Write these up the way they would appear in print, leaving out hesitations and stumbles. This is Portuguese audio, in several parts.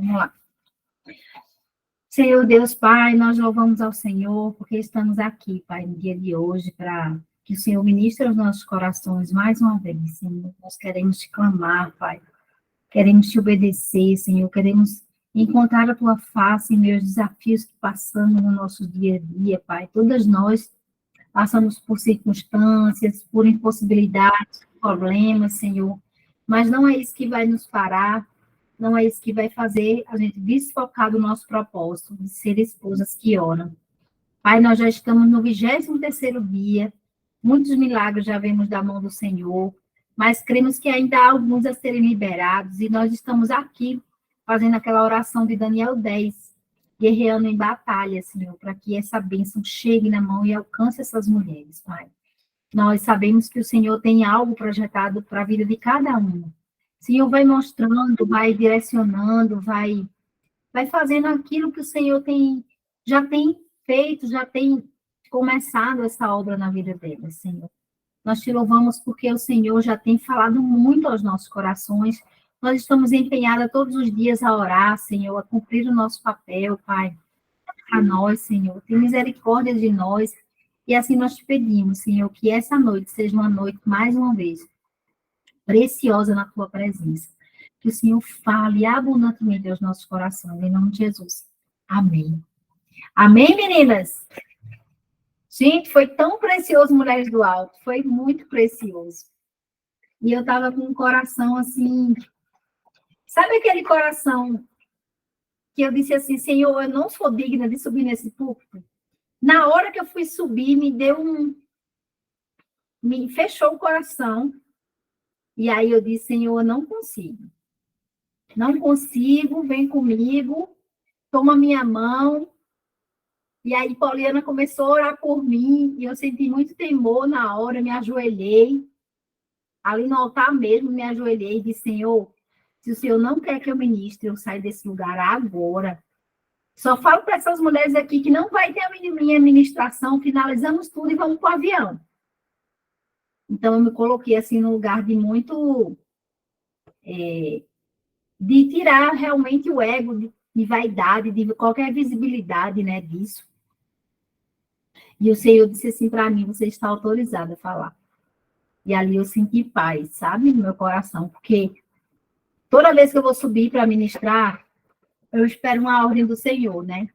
Vamos lá. Senhor Deus Pai, nós louvamos ao Senhor, porque estamos aqui, Pai, no dia de hoje, para que o Senhor ministre aos nossos corações mais uma vez, Senhor. Nós queremos te clamar, Pai. Queremos te obedecer, Senhor. Queremos encontrar a tua face em meus desafios que passamos no nosso dia a dia, Pai. Todas nós passamos por circunstâncias, por impossibilidades, problemas, Senhor. Mas não é isso que vai nos parar, não é isso que vai fazer a gente desfocar do nosso propósito, de ser esposas que oram. Pai, nós já estamos no 23º dia, muitos milagres já vemos da mão do Senhor, mas cremos que ainda há alguns a serem liberados, e nós estamos aqui fazendo aquela oração de Daniel 10, guerreando em batalha, Senhor, para que essa bênção chegue na mão e alcance essas mulheres, Pai. Nós sabemos que o Senhor tem algo projetado para a vida de cada uma. O Senhor vai mostrando, vai direcionando, vai fazendo aquilo que o Senhor já tem feito, já tem começado essa obra na vida deles, Senhor. Nós te louvamos porque o Senhor já tem falado muito aos nossos corações. Nós estamos empenhadas todos os dias a orar, Senhor, a cumprir o nosso papel, Pai, a nós, Senhor. Tem misericórdia de nós. E assim nós te pedimos, Senhor, que essa noite seja uma noite, mais uma vez, preciosa na tua presença. Que o Senhor fale abundantemente aos nossos corações, em nome de Jesus. Amém. Amém, meninas? Gente, foi tão precioso, Mulheres do Alto. Foi muito precioso. E eu estava com um coração assim... Sabe aquele coração que eu disse assim, Senhor, eu não sou digna de subir nesse púlpito? Na hora que eu fui subir, me fechou o coração. E aí eu disse, Senhor, eu não consigo. Não consigo, vem comigo, toma minha mão. E aí Poliana começou a orar por mim, e eu senti muito temor na hora, me ajoelhei. Ali no altar mesmo, me ajoelhei e disse, Senhor, se o Senhor não quer que eu ministre, eu saio desse lugar agora. Só falo para essas mulheres aqui que não vai ter a minha ministração, finalizamos tudo e vamos para o avião. Então, eu me coloquei assim no lugar de muito... de tirar realmente o ego de vaidade, de qualquer visibilidade, né, disso. E o Senhor disse assim para mim, você está autorizada a falar. E ali eu senti paz, sabe, no meu coração, porque toda vez que eu vou subir para ministrar, eu espero uma ordem do Senhor, né?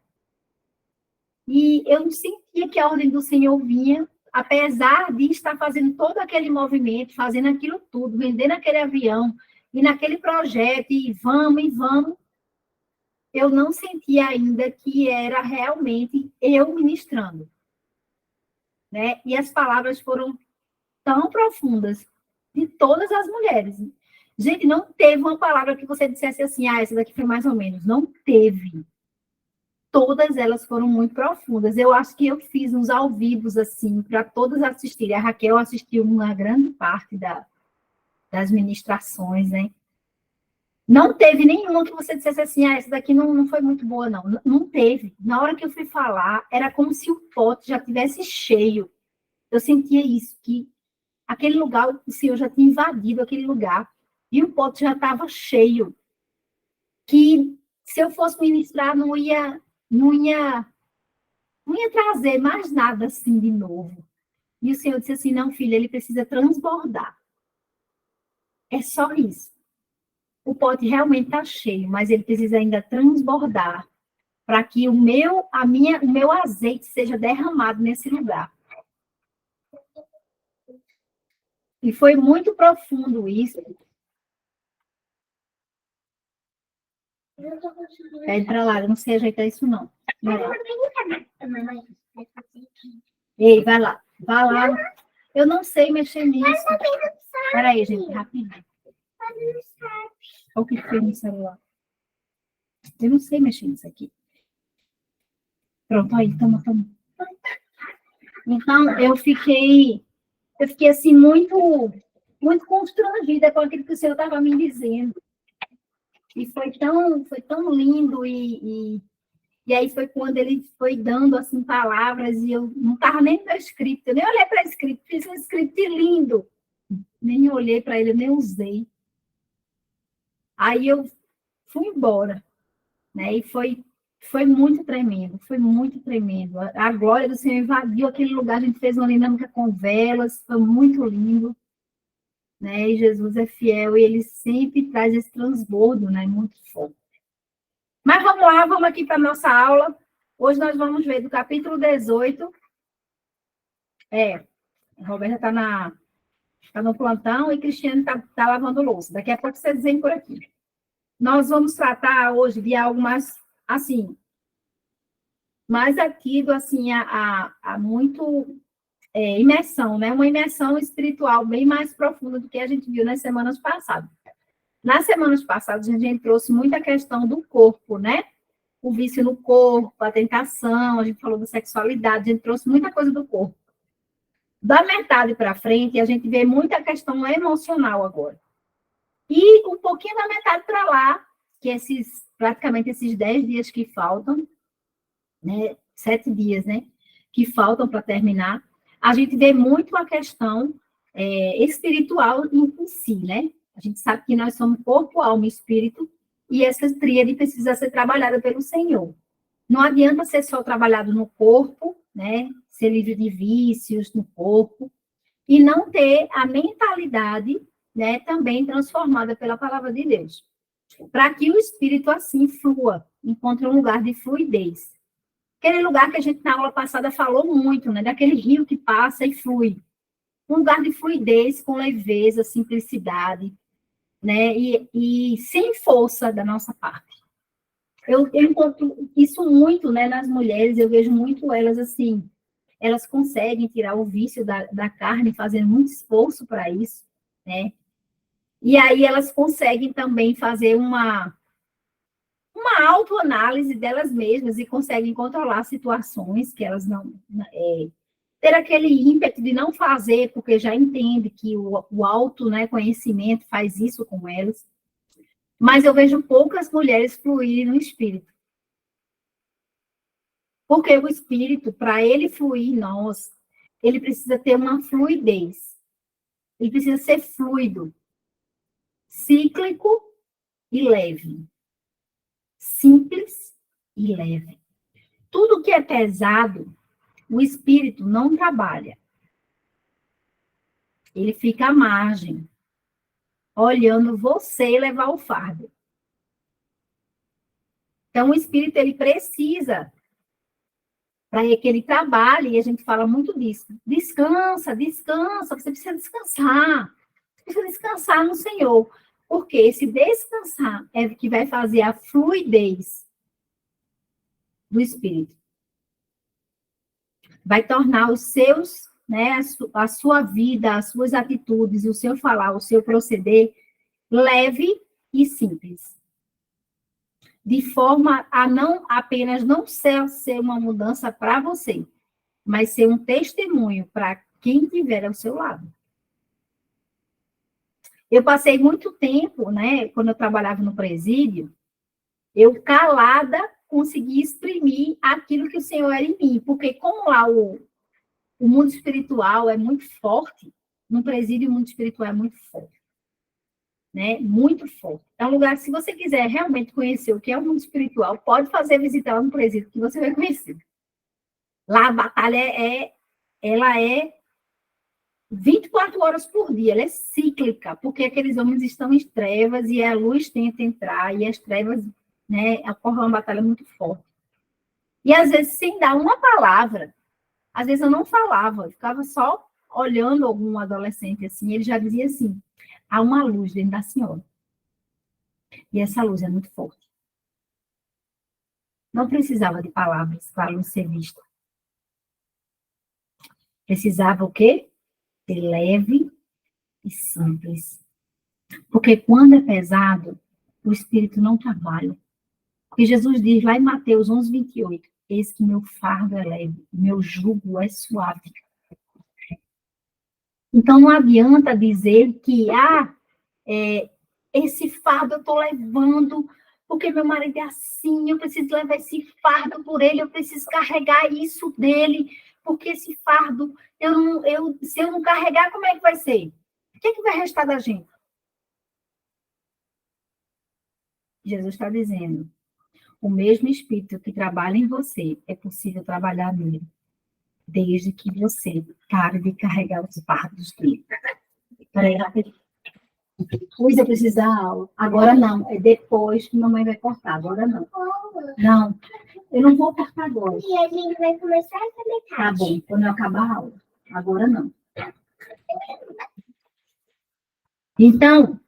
E eu não sentia que a ordem do Senhor vinha, apesar de estar fazendo todo aquele movimento, fazendo aquilo tudo, vendendo aquele avião, e naquele projeto, e vamos, eu não sentia ainda que era realmente eu ministrando, né? E as palavras foram tão profundas de todas as mulheres. Gente, não teve uma palavra que você dissesse assim, essa daqui foi mais ou menos. Não teve. Todas elas foram muito profundas. Eu acho que eu fiz uns ao vivo, assim, para todas assistirem. A Raquel assistiu uma grande parte das ministrações, né? Não teve nenhuma que você dissesse assim, essa daqui não foi muito boa, não. Não teve. Na hora que eu fui falar, era como se o pote já tivesse cheio. Eu sentia isso, que aquele lugar, o Senhor já tinha invadido aquele lugar, e o pote já estava cheio, que se eu fosse ministrar, não ia trazer mais nada assim de novo. E o Senhor disse assim, não, filha, ele precisa transbordar. É só isso. O pote realmente está cheio, mas ele precisa ainda transbordar para que o meu azeite seja derramado nesse lugar. E foi muito profundo isso. Pede para lá, eu não sei ajeitar isso, não. Ei, vai lá. Vai lá. Eu não sei mexer nisso. Espera aí, gente, rapidinho. Olha o que foi no celular. Eu não sei mexer nisso aqui. Pronto, aí, toma. Então, eu fiquei assim, muito constrangida com aquilo que o Senhor estava me dizendo. E foi tão lindo, e aí foi quando ele foi dando, assim, palavras, e eu não estava nem no meu script, eu nem olhei para o script, fiz um script lindo, nem olhei para ele, eu nem usei. Aí eu fui embora, né? E foi muito tremendo, foi muito tremendo. A glória do Senhor invadiu aquele lugar, a gente fez uma dinâmica com velas, foi muito lindo, né? E Jesus é fiel e ele sempre traz esse transbordo, né? Muito forte. Mas vamos lá, vamos aqui para a nossa aula. Hoje nós vamos ver do capítulo 18. A Roberta está no plantão e Cristiane está lavando louça. Daqui a pouco vocês vêm por aqui. Nós vamos tratar hoje de algo mais, assim, mais atido, assim, a muito imersão, né? Uma imersão espiritual bem mais profunda do que a gente viu nas semanas passadas. Nas semanas passadas, a gente trouxe muita questão do corpo, né? O vício no corpo, a tentação, a gente falou da sexualidade, a gente trouxe muita coisa do corpo. Da metade para frente, a gente vê muita questão emocional agora. E um pouquinho da metade para lá, que praticamente esses 10 dias que faltam, né? 7 dias, né? Que faltam para terminar, a gente vê muito a questão espiritual em si, né? A gente sabe que nós somos corpo, alma e espírito, e essa tríade precisa ser trabalhada pelo Senhor. Não adianta ser só trabalhado no corpo, né? Ser livre de vícios no corpo, e não ter a mentalidade, né, também transformada pela palavra de Deus. Para que o espírito assim flua, encontre um lugar de fluidez. Aquele lugar que a gente na aula passada falou muito, né? Daquele rio que passa e flui. Um lugar de fluidez, com leveza, simplicidade, né? E sem força da nossa parte. Eu encontro isso muito, né, nas mulheres, eu vejo muito elas assim, elas conseguem tirar o vício da carne, fazendo muito esforço para isso, né? E aí elas conseguem também fazer uma autoanálise delas mesmas e conseguem controlar situações que elas não... ter aquele ímpeto de não fazer, porque já entende que o auto, né, conhecimento faz isso com elas. Mas eu vejo poucas mulheres fluírem no espírito. Porque o espírito, para ele fluir em nós, ele precisa ter uma fluidez. Ele precisa ser fluido, cíclico e leve. Simples e leve. Tudo que é pesado, o espírito não trabalha. Ele fica à margem, olhando você levar o fardo. Então, o espírito, ele precisa, para que ele trabalhe, e a gente fala muito disso. Descansa, descansa, você precisa descansar. Você precisa descansar no Senhor. Porque esse descansar é que vai fazer a fluidez do espírito. Vai tornar os seus, né, a sua vida, as suas atitudes, o seu falar, o seu proceder leve e simples. De forma a não apenas não ser uma mudança para você, mas ser um testemunho para quem estiver ao seu lado. Eu passei muito tempo, né, quando eu trabalhava no presídio, eu calada consegui exprimir aquilo que o Senhor era em mim, porque como lá o mundo espiritual é muito forte, no presídio o mundo espiritual é muito forte, né? Muito forte. É um lugar, se você quiser realmente conhecer o que é o mundo espiritual, pode fazer visita lá no presídio, que você vai conhecer. Lá a batalha ela é 24 horas por dia, ela é cíclica, porque aqueles homens estão em trevas e a luz tenta entrar, e as trevas, né, ocorre uma batalha muito forte. E às vezes, sem dar uma palavra, às vezes eu não falava, eu ficava só olhando algum adolescente assim, ele já dizia assim: há uma luz dentro da senhora. E essa luz é muito forte. Não precisava de palavras para a luz ser vista. Precisava o quê? Ser leve e simples. Porque quando é pesado, o espírito não trabalha. Porque Jesus diz lá em Mateus 11, 28, eis que meu fardo é leve, meu jugo é suave. Então não adianta dizer que, esse fardo eu estou levando, porque meu marido é assim, eu preciso levar esse fardo por ele, eu preciso carregar isso dele, porque esse fardo, se eu não carregar, como é que vai ser? O que é que vai restar da gente? Jesus está dizendo, o mesmo Espírito que trabalha em você, é possível trabalhar nele, desde que você pare de carregar os fardos dele. Peraí, rapidinho. Luísa, precisa dar aula. Agora não, é depois que mamãe vai cortar, agora não. Não, eu não vou cortar agora. E a gente vai começar essa metade. Tá bom, quando eu acabar a aula. Agora não. Então,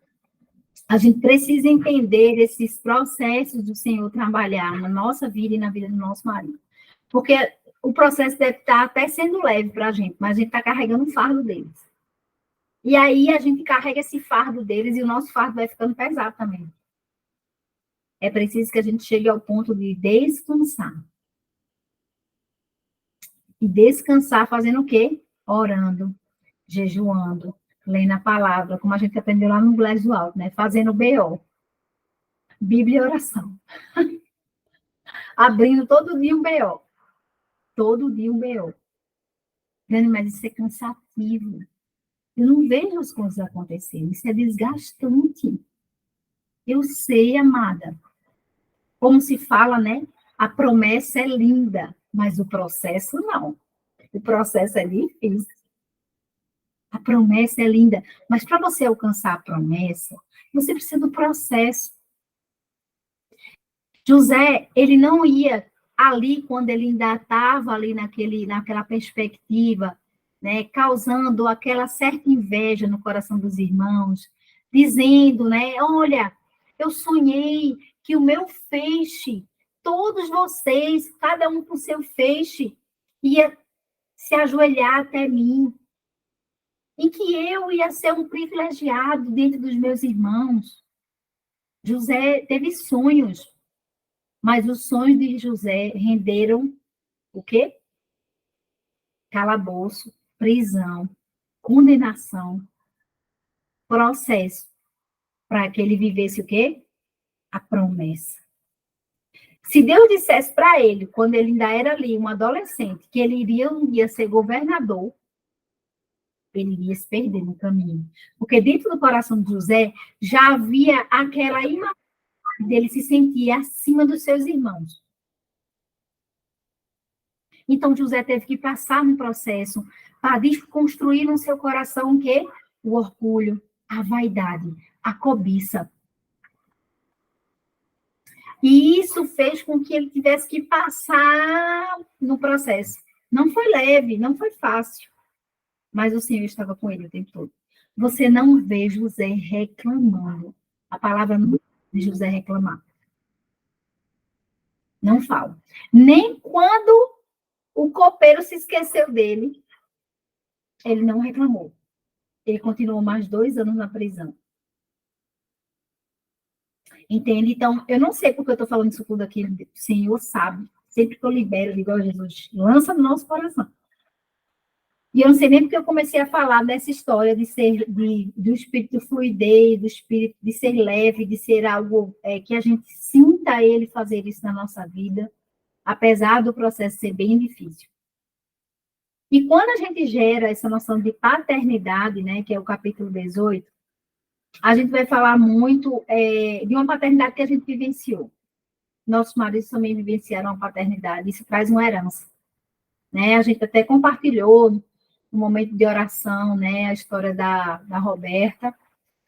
a gente precisa entender esses processos do Senhor trabalhar na nossa vida e na vida do nosso marido. Porque o processo deve estar até sendo leve para a gente, mas a gente está carregando o fardo deles. E aí a gente carrega esse fardo deles e o nosso fardo vai ficando pesado também. É preciso que a gente chegue ao ponto de descansar. E descansar fazendo o quê? Orando, jejuando, lendo a palavra, como a gente aprendeu lá no Inglês do Alto, né? Fazendo BO. Bíblia e oração. Abrindo todo dia um BO. Todo dia um BO. Mas isso é cansativo. Eu não vejo as coisas acontecendo. Isso é desgastante. Eu sei, amada. Como se fala, né? A promessa é linda, mas o processo não. O processo é difícil. A promessa é linda, mas para você alcançar a promessa, você precisa do processo. José, ele não ia ali quando ele ainda estava ali naquela perspectiva, né, causando aquela certa inveja no coração dos irmãos, dizendo, né, olha, eu sonhei que o meu feixe, todos vocês, cada um com seu feixe, ia se ajoelhar até mim, em que eu ia ser um privilegiado dentro dos meus irmãos. José teve sonhos, mas os sonhos de José renderam o quê? Calabouço, prisão, condenação, processo, para que ele vivesse o quê? A promessa. Se Deus dissesse para ele, quando ele ainda era ali, um adolescente, que ele iria um dia ser governador, ele iria se perder no caminho. Porque dentro do coração de José já havia aquela imagem dele se sentir acima dos seus irmãos. Então, José teve que passar no processo para desconstruir no seu coração o quê? O orgulho, a vaidade, a cobiça. E isso fez com que ele tivesse que passar no processo. Não foi leve, não foi fácil, mas o Senhor estava com ele o tempo todo. Você não vê José reclamando. A palavra não diz José reclamar. Não fala. Nem quando o copeiro se esqueceu dele, ele não reclamou. Ele continuou mais 2 anos na prisão. Entende? Então, eu não sei porque eu estou falando isso tudo aqui, o Senhor sabe. Sempre que eu libero, igual Jesus, lança no nosso coração. E eu não sei nem porque eu comecei a falar dessa história do espírito fluidez, do espírito de ser leve, de ser algo que a gente sinta ele fazer isso na nossa vida, apesar do processo ser bem difícil. E quando a gente gera essa noção de paternidade, né, que é o capítulo 18, a gente vai falar muito de uma paternidade que a gente vivenciou. Nossos maridos também vivenciaram a paternidade, isso traz uma herança. Né? A gente até compartilhou no momento de oração, né, a história da Roberta.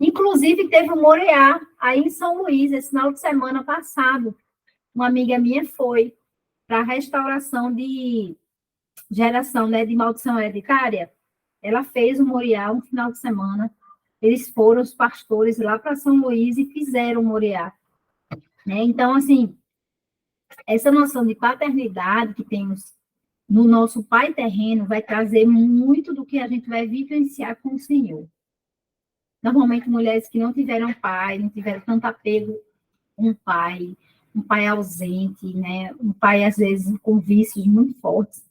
Inclusive, teve um Moriá aí em São Luís, esse final de semana passado. Uma amiga minha foi para a restauração de geração, né, de maldição hereditária. Ela fez um Moriá um final de semana. Eles foram, os pastores, lá para São Luís e fizeram o Moriá. Né? Então, assim, essa noção de paternidade que temos no nosso pai terreno vai trazer muito do que a gente vai vivenciar com o Senhor. Normalmente, mulheres que não tiveram pai, não tiveram tanto apego com um pai ausente, né? Um pai, às vezes, com vícios muito fortes,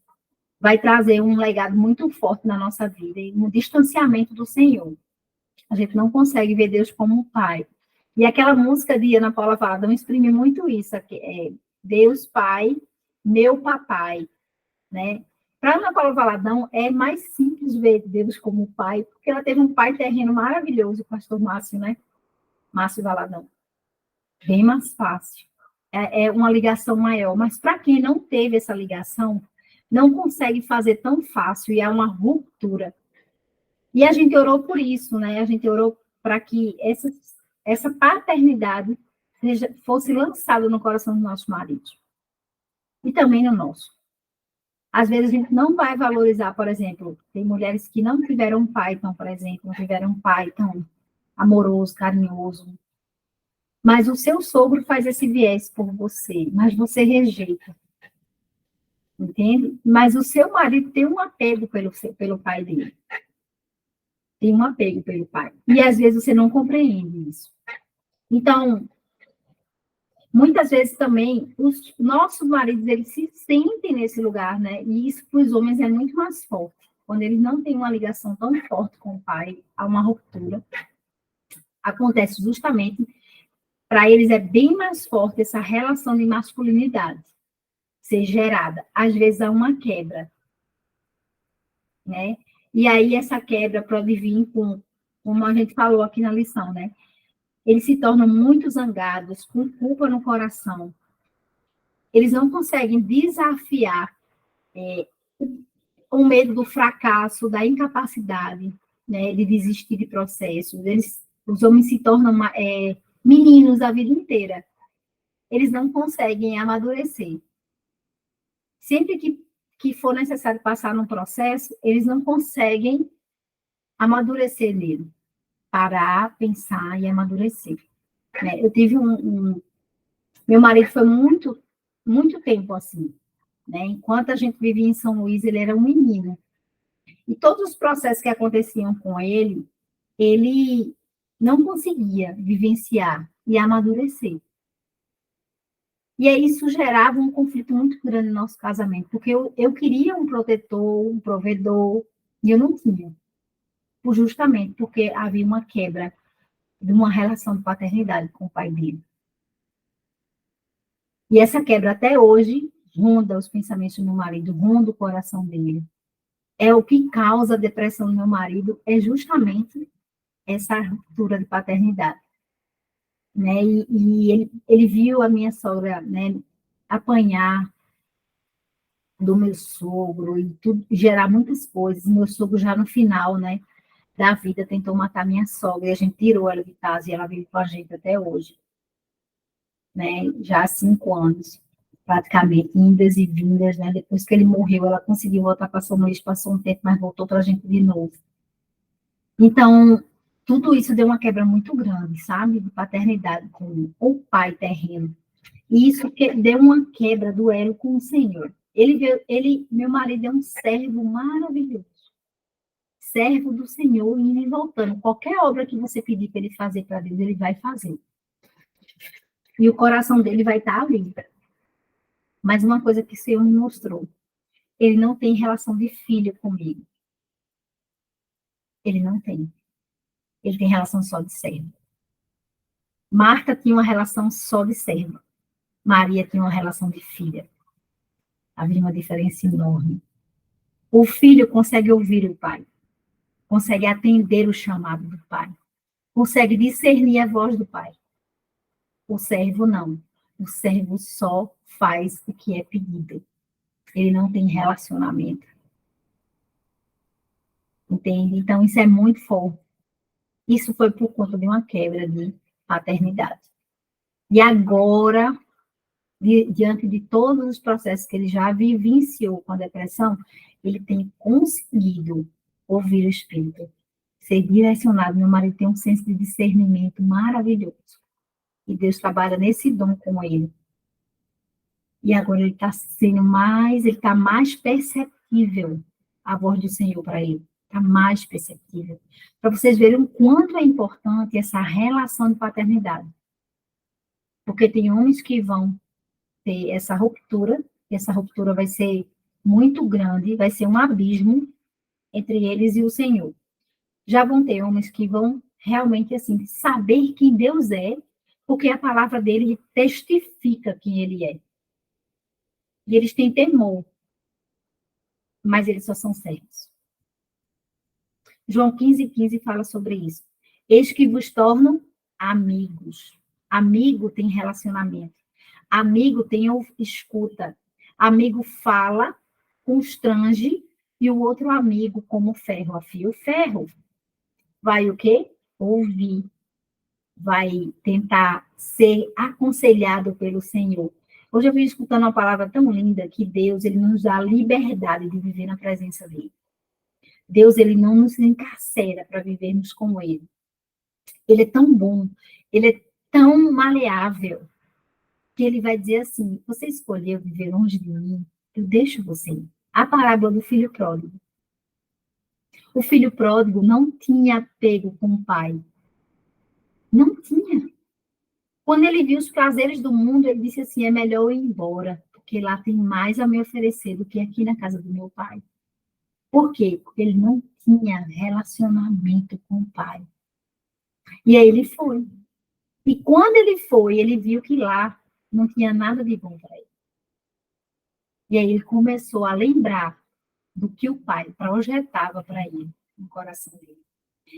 vai trazer um legado muito forte na nossa vida e um distanciamento do Senhor. A gente não consegue ver Deus como um pai. E aquela música de Ana Paula Valadão exprime muito isso, Deus Pai, meu papai, né? Para Ana Paula Valadão, é mais simples ver Deus como pai, porque ela teve um pai terreno maravilhoso, o pastor Márcio, né? Márcio Valadão. Bem mais fácil. é uma ligação maior. Mas para quem não teve essa ligação, não consegue fazer tão fácil e é uma ruptura. E a gente orou por isso, né? A gente orou para que essa paternidade fosse lançada no coração do nosso marido. E também no nosso. Às vezes a gente não vai valorizar, por exemplo, tem mulheres que não tiveram um pai tão presente, não tiveram um pai tão amoroso, carinhoso. Mas o seu sogro faz esse viés por você, mas você rejeita. Entende? Mas o seu marido tem um apego pelo pai dele. Tem um apego pelo pai. E às vezes você não compreende isso. Então, muitas vezes também, os nossos maridos, eles se sentem nesse lugar, né? E isso para os homens é muito mais forte. Quando eles não têm uma ligação tão forte com o pai, há uma ruptura. Acontece justamente, para eles é bem mais forte essa relação de masculinidade ser gerada. Às vezes há uma quebra, né? E aí essa quebra pode vir com, como a gente falou aqui na lição, né? Eles se tornam muito zangados, com culpa no coração. Eles não conseguem desafiar o medo do fracasso, da incapacidade, né, de desistir de processos. Os homens se tornam meninos a vida inteira. Eles não conseguem amadurecer. Sempre que for necessário passar num processo, eles não conseguem amadurecer nele. Parar, pensar e amadurecer. Né? Eu tive meu marido foi muito tempo assim. Né? Enquanto a gente vivia em São Luís, ele era um menino. E todos os processos que aconteciam com ele não conseguia vivenciar e amadurecer. E aí isso gerava um conflito muito grande no nosso casamento, porque eu queria um protetor, um provedor, e eu não tinha. Justamente porque havia uma quebra de uma relação de paternidade com o pai dele. E essa quebra até hoje ronda os pensamentos do meu marido, ronda o coração dele. É o que causa a depressão do meu marido, é justamente essa ruptura de paternidade. Né? E ele viu a minha sogra, né, apanhar do meu sogro e tudo, gerar muitas coisas. Meu sogro já no final, né, da vida tentou matar minha sogra e a gente tirou ela de casa e ela vive com a gente até hoje, né? Já há 5 anos, praticamente, indas e vindas, né? Depois que ele morreu, ela conseguiu voltar para São Luís, passou um tempo, mas voltou para a gente de novo. Então, tudo isso deu uma quebra muito grande, sabe? De paternidade com o pai terreno. E isso deu uma quebra do elo com o Senhor. Meu marido é um servo maravilhoso. Servo do Senhor, indo e voltando. Qualquer obra que você pedir para ele fazer para Deus, ele vai fazer. E o coração dele vai estar ali. Mas uma coisa que o Senhor me mostrou, ele não tem relação de filho comigo. Ele não tem. Ele tem relação só de servo. Marta tinha uma relação só de serva. Maria tinha uma relação de filha. Havia uma diferença enorme. O filho consegue ouvir o pai, consegue atender o chamado do pai, consegue discernir a voz do pai. O servo não. O servo só faz o que é pedido. Ele não tem relacionamento. Entende? Então, isso é muito forte. Isso foi por conta de uma quebra de paternidade. E agora, diante de todos os processos que ele já vivenciou com a depressão, ele tem conseguido ouvir o Espírito, ser direcionado. Meu marido tem um senso de discernimento maravilhoso. E Deus trabalha nesse dom com ele. E agora ele está mais perceptível a voz do Senhor para ele. Está mais perceptível. Para vocês verem o quanto é importante essa relação de paternidade. Porque tem homens que vão ter essa ruptura, e essa ruptura vai ser muito grande, vai ser um abismo entre eles e o Senhor. Já vão ter homens que vão realmente, assim, saber quem Deus é, porque a palavra dele testifica quem ele é. E eles têm temor, mas eles só são servos. João 15:15 fala sobre isso. Eis que vos tornam amigos. Amigo tem relacionamento. Amigo tem escuta. Amigo fala, constrange, e o outro amigo, como ferro afia o ferro, vai o quê? Ouvir. Vai tentar ser aconselhado pelo Senhor. Hoje eu vim escutando uma palavra tão linda que Deus, ele nos dá a liberdade de viver na presença dele. Deus, ele não nos encarcera para vivermos com ele. Ele é tão bom, ele é tão maleável, que ele vai dizer assim, você escolheu viver longe de mim, eu deixo você ir. A parábola do filho pródigo. O filho pródigo não tinha apego com o pai. Não tinha. Quando ele viu os prazeres do mundo, ele disse assim, é melhor eu ir embora, porque lá tem mais a me oferecer do que aqui na casa do meu pai. Por quê? Porque ele não tinha relacionamento com o pai. E aí ele foi. E quando ele foi, ele viu que lá não tinha nada de bom para ele. E aí ele começou a lembrar do que o pai projetava para ele no coração dele.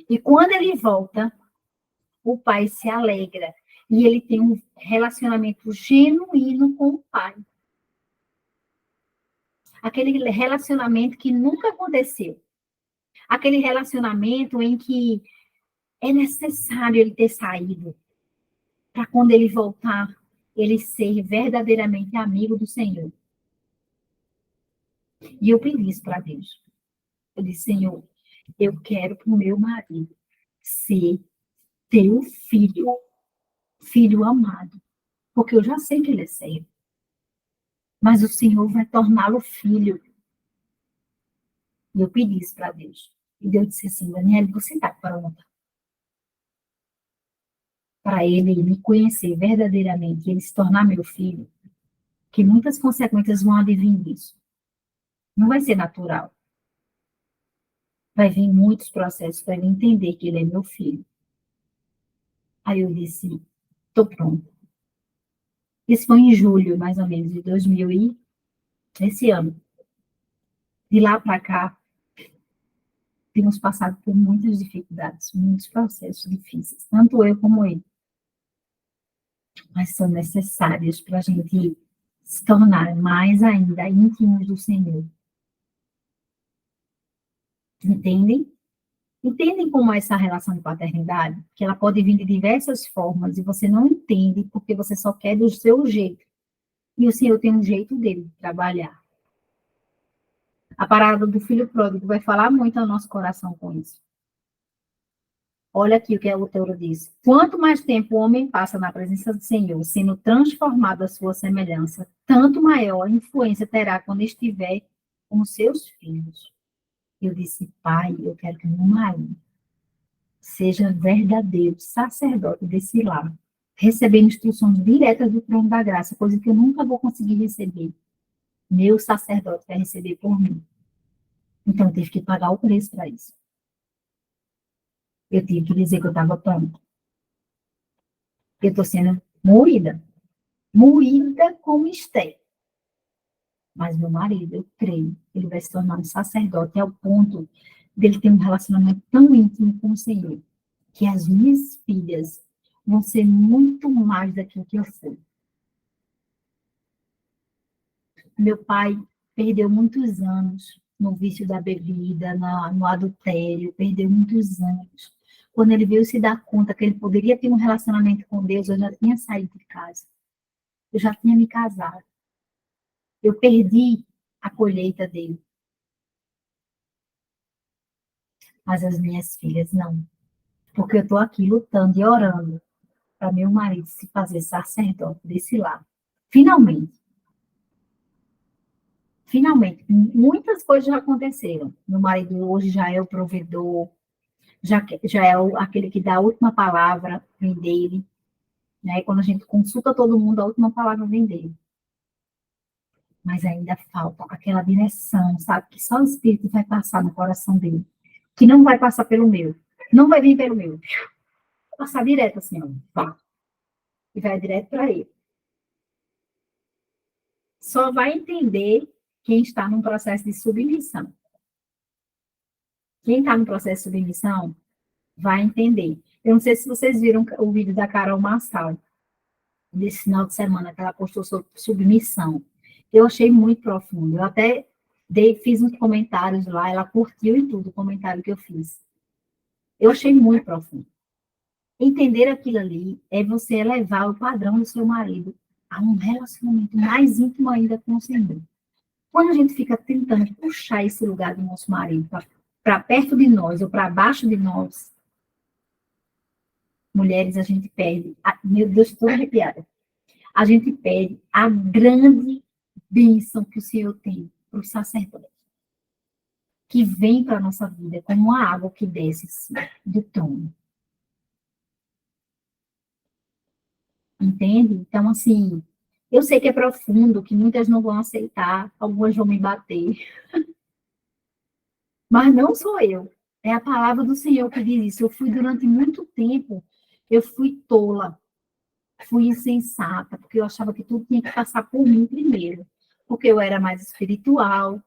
E quando ele volta, o pai se alegra e ele tem um relacionamento genuíno com o pai. Aquele relacionamento que nunca aconteceu. Aquele relacionamento em que é necessário ele ter saído para quando ele voltar, ele ser verdadeiramente amigo do Senhor. E eu pedi isso para Deus. Eu disse, Senhor, eu quero para o meu marido ser teu filho, filho amado. Porque eu já sei que ele é sério. Mas o Senhor vai torná-lo filho. E eu pedi isso para Deus. E Deus disse assim, Daniela, você está pronta para ele me conhecer verdadeiramente, ele se tornar meu filho? Que muitas consequências vão advir disso. Não vai ser natural. Vai vir muitos processos para ele entender que ele é meu filho. Aí eu disse, estou pronta. Isso foi em julho, mais ou menos, de 2000 esse ano. De lá para cá, temos passado por muitas dificuldades, muitos processos difíceis, tanto eu como ele. Mas são necessários para a gente se tornar mais ainda íntimos do Senhor. Entendem? Entendem como é essa relação de paternidade? Que ela pode vir de diversas formas e você não entende porque você só quer do seu jeito. E o Senhor tem um jeito dele de trabalhar. A parábola do filho pródigo vai falar muito ao nosso coração com isso. Olha aqui o que a autora diz. Quanto mais tempo o homem passa na presença do Senhor, sendo transformado à sua semelhança, tanto maior influência terá quando estiver com seus filhos. Eu disse, pai, eu quero que meu marido seja verdadeiro sacerdote desse lar, recebendo instruções diretas do trono da graça, coisa que eu nunca vou conseguir receber. Meu sacerdote vai receber por mim. Então, eu tive que pagar o preço para isso. Eu tive que dizer que eu estava pronta. Eu estou sendo moída como Esté. Mas meu marido, eu creio, ele vai se tornar um sacerdote ao ponto dele ter um relacionamento tão íntimo com o Senhor, que as minhas filhas vão ser muito mais daquilo que eu fui. Meu pai perdeu muitos anos no vício da bebida, no adultério, perdeu muitos anos. Quando ele veio se dar conta que ele poderia ter um relacionamento com Deus, eu já tinha saído de casa. Eu já tinha me casado. Eu perdi a colheita dele. Mas as minhas filhas não. Porque eu estou aqui lutando e orando para meu marido se fazer sacerdote desse lar. Finalmente. Finalmente. Muitas coisas já aconteceram. Meu marido hoje já é o provedor, já é aquele que dá a última palavra, vem dele. Né? Quando a gente consulta todo mundo, a última palavra vem dele. Mas ainda falta aquela direção, sabe? Que só o Espírito vai passar no coração dele. Que não vai passar pelo meu. Não vai vir pelo meu. Vai passar direto assim, ó. Pá. E vai direto para ele. Só vai entender quem está num processo de submissão. Quem está no processo de submissão vai entender. Eu não sei se vocês viram o vídeo da Carol Massal. desse final de semana, que ela postou sobre submissão. Eu achei muito profundo. Eu até fiz uns comentários lá, ela curtiu e tudo, o comentário que eu fiz. Eu achei muito profundo. Entender aquilo ali é você elevar o padrão do seu marido a um relacionamento mais íntimo ainda com o Senhor. Quando a gente fica tentando puxar esse lugar do nosso marido para perto de nós ou para baixo de nós, mulheres, a gente perde. Meu Deus, estou arrepiada. A gente perde a grande bênção que o Senhor tem para o sacerdote, que vem para a nossa vida como uma água que desce assim, do trono. Entende? Então, assim, eu sei que é profundo, que muitas não vão aceitar, algumas vão me bater, mas não sou eu. É a palavra do Senhor que diz isso. Eu fui durante muito tempo, eu fui tola, fui insensata, porque eu achava que tudo tinha que passar por mim primeiro, porque eu era mais espiritual,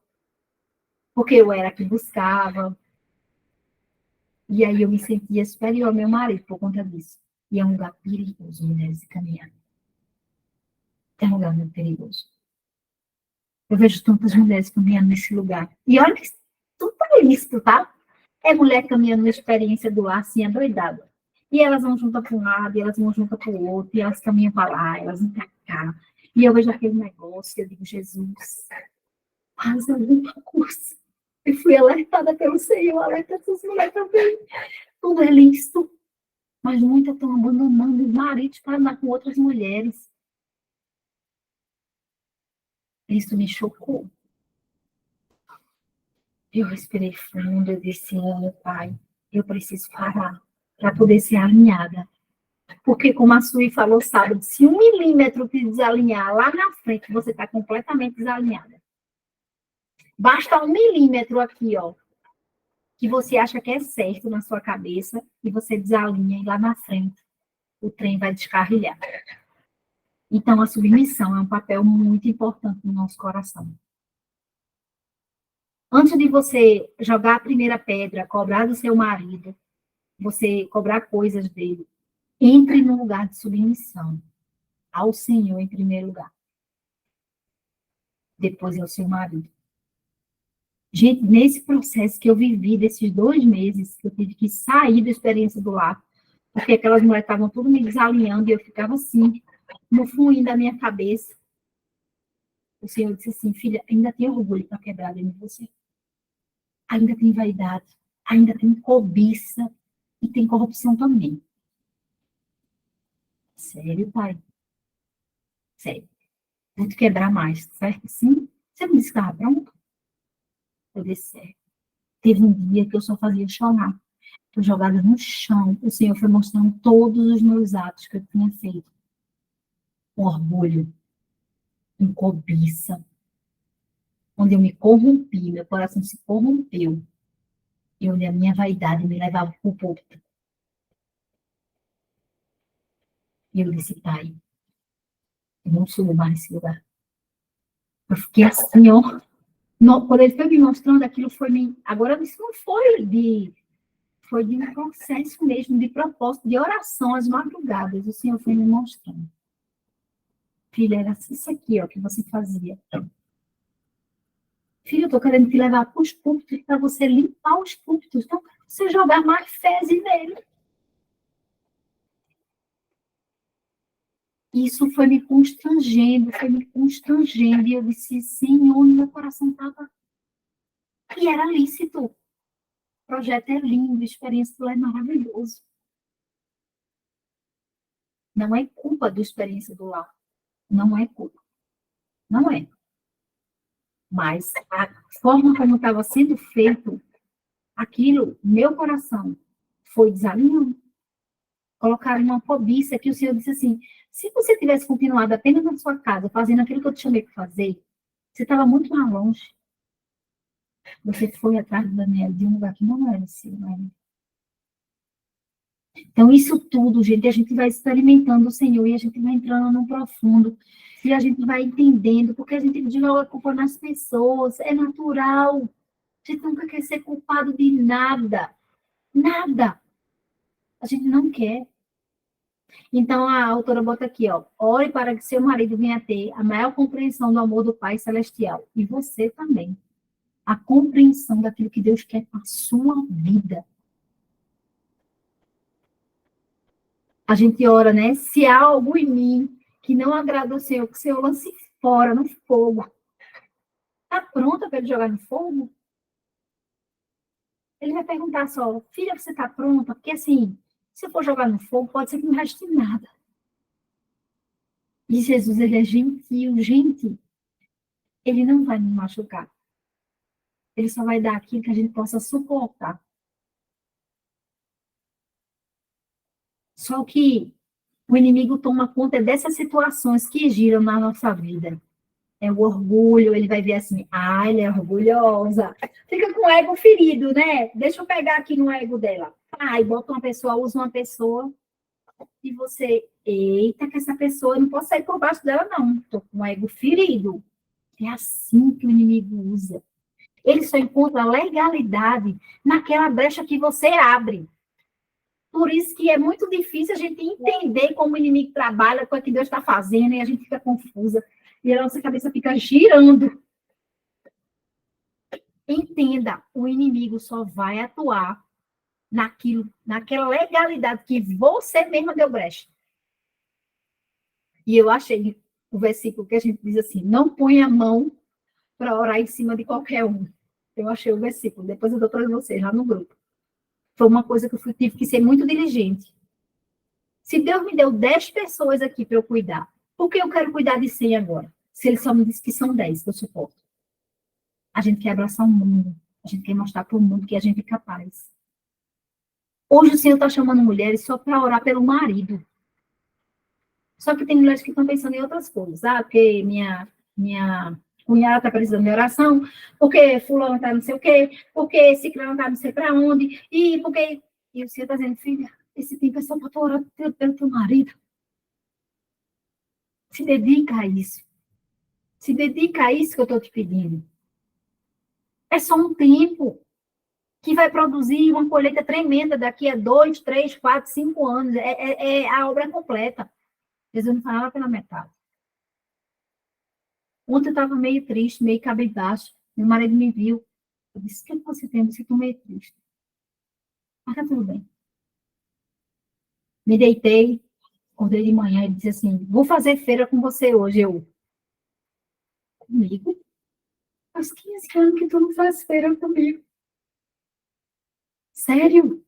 porque eu era a que buscava, e aí eu me sentia superior ao meu marido por conta disso. E é um lugar perigoso, mulheres, de caminhar. É um lugar muito perigoso. Eu vejo tantas mulheres caminhando nesse lugar. E olha que tudo é lícito, tá? É mulher caminhando na experiência do lar, assim, adoidada. E elas vão juntas para um lado, e elas vão juntas para o outro, e elas caminham para lá, elas vão para cá. E eu vejo aquele negócio, eu digo, Jesus, faz alguma coisa. Eu fui alertada pelo Senhor, alerta essas mulheres também. Tudo é lícito. Mas muitas estão abandonando os maridos para andar com outras mulheres. Isso me chocou. Eu respirei fundo, eu disse, meu pai, eu preciso parar para poder ser alinhada. Porque, como a Sui falou sábado, se 1 milímetro te desalinhar lá na frente, você está completamente desalinhada. Basta 1 milímetro aqui, ó, que você acha que é certo na sua cabeça, e você desalinha, e lá na frente o trem vai descarrilhar. Então, a submissão é um papel muito importante no nosso coração. Antes de você jogar a primeira pedra, cobrar do seu marido, você cobrar coisas dele, entre no lugar de submissão ao Senhor em primeiro lugar. Depois ao seu marido. Gente, nesse processo que eu vivi, desses 2 meses, que eu tive que sair da experiência do lar, porque aquelas mulheres estavam tudo me desalinhando e eu ficava assim, no fundo da minha cabeça. O Senhor disse assim, filha, ainda tem orgulho para quebrar dentro de você. Ainda tem vaidade, ainda tem cobiça e tem corrupção também. Sério, pai? Sério. Vou te quebrar mais, certo? Sim? Você não disse que estava pronto? Eu disse, certo. Teve um dia que eu só fazia chorar. Fui jogada no chão. O Senhor foi mostrando todos os meus atos que eu tinha feito. Com orgulho, com cobiça. Onde eu me corrompi, meu coração se corrompeu. E onde a minha vaidade me levava para o púlpito. E eu disse, pai, eu não subo mais nesse lugar. Eu fiquei assim, ó. Quando ele foi me mostrando aquilo, foi me. Agora, isso não foi de. Foi de um processo mesmo, de propósito, de oração às madrugadas. O Senhor foi me mostrando. Filha, era isso aqui, ó, que você fazia. Filha, eu estou querendo te levar para os púlpitos para você limpar os púlpitos. Então, você jogar mais fezes nele. Isso foi me constrangendo, foi me constrangendo. E eu disse, Senhor, meu coração estava. E era lícito. O projeto é lindo, a experiência é maravilhoso. Não é culpa da experiência do lar. Não é culpa. Não é. Mas a forma como estava sendo feito, aquilo, meu coração, foi desalinhando. Colocaram uma cobiça que o Senhor disse assim, se você tivesse continuado apenas na sua casa, fazendo aquilo que eu te chamei para fazer, você estava muito mais longe. Você foi atrás do Daniel de um lugar que não era seu, né? Então, isso tudo, gente, a gente vai experimentando o Senhor e a gente vai entrando no profundo e a gente vai entendendo, porque a gente joga a culpa nas pessoas, é natural. A gente nunca quer ser culpado de nada. Nada. A gente não quer. Então, a autora bota aqui, ó, ore para que seu marido venha a ter a maior compreensão do amor do Pai Celestial. E você também. A compreensão daquilo que Deus quer para a sua vida. A gente ora, né? Se há algo em mim que não agrada ao Senhor, que o Senhor lance fora no fogo. Está pronta para ele jogar no fogo? Ele vai perguntar só, filha, você está pronta? Porque assim, se eu for jogar no fogo, pode ser que não reste nada. E Jesus, ele é gentil, gente. Ele não vai nos machucar. Ele só vai dar aquilo que a gente possa suportar. Só que o inimigo toma conta dessas situações que giram na nossa vida. É o orgulho, ele vai ver assim, ele é orgulhosa. Fica com o ego ferido, né? Deixa eu pegar aqui no ego dela. Aí bota uma pessoa, usa uma pessoa, e você, eita, que essa pessoa, eu não posso sair por baixo dela, não. Tô com o ego ferido. É assim que o inimigo usa. Ele só encontra legalidade naquela brecha que você abre. Por isso que é muito difícil a gente entender como o inimigo trabalha, com o que Deus está fazendo, e a gente fica confusa. E a nossa cabeça fica girando. Entenda, o inimigo só vai atuar naquela legalidade que você mesma deu brecha. E eu achei o versículo que a gente diz assim, não põe a mão para orar em cima de qualquer um. Eu achei o versículo, depois eu dou para vocês lá no grupo. Foi uma coisa que eu tive que ser muito diligente. Se Deus me deu 10 pessoas aqui para eu cuidar, por que eu quero cuidar de 100 agora? Se Ele só me disse que são 10 que eu suporto. A gente quer abraçar o mundo. A gente quer mostrar para o mundo que a gente é capaz. Hoje o Senhor está chamando mulheres só para orar pelo marido. Só que tem mulheres que estão pensando em outras coisas. Porque minha cunhada está precisando de oração, porque fulano está não sei o quê, porque esse clã está não sei para onde, e porque... E o Senhor está dizendo, filha, esse tempo é só para tu orar pelo teu marido. Se dedica a isso. Se dedica a isso que eu estou te pedindo. É só um tempo que vai produzir uma colheita tremenda daqui a 2, 3, 4, 5 anos. A obra completa. Jesus não falava pela metade. Ontem eu estava meio triste, meio cabisbaixo. Meu marido me viu. Eu disse, o que você tem? Eu disse, estou meio triste. Mas tá tudo bem. Me deitei, acordei de manhã e disse assim, vou fazer feira com você hoje. Comigo? Faz 15 anos que tu não faz feira comigo. Sério?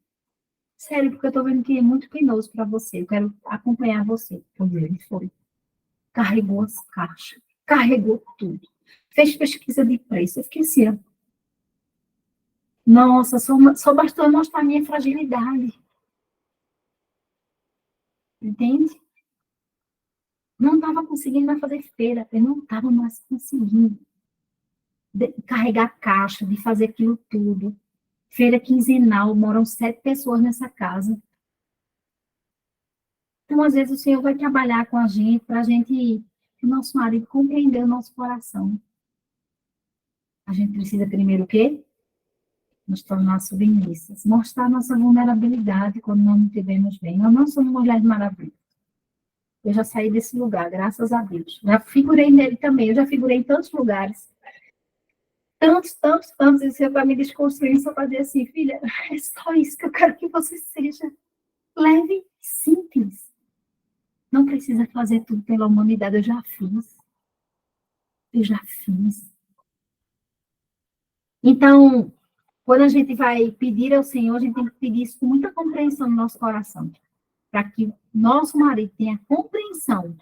Sério, porque eu tô vendo que é muito penoso para você. Eu quero acompanhar você. Ele foi. Carregou as caixas. Carregou tudo. Fez pesquisa de preço. Eu fiquei assim, ó. Nossa, só bastou eu mostrar a minha fragilidade. Entende? Não estava conseguindo mais fazer feira. Eu não estava mais conseguindo carregar caixa, de fazer aquilo tudo. Feira quinzenal, moram 7 pessoas nessa casa. Então, às vezes, o Senhor vai trabalhar com a gente, para a gente, o nosso marido, compreender o nosso coração. A gente precisa primeiro o quê? Nos tornar submissas, mostrar nossa vulnerabilidade quando nós não estivermos bem. Nós não somos mulheres maravilhosas. Eu já saí desse lugar, graças a Deus. Já figurei nele também, eu já figurei em tantos lugares. Tantos, tantos, tantos, e o Senhor vai me desconstruir só para dizer assim, filha, é só isso que eu quero que você seja. Leve e simples. Não precisa fazer tudo pela humanidade, eu já fiz. Eu já fiz. Então, quando a gente vai pedir ao Senhor, a gente tem que pedir isso com muita compreensão no nosso coração. Para que nosso marido tenha compreensão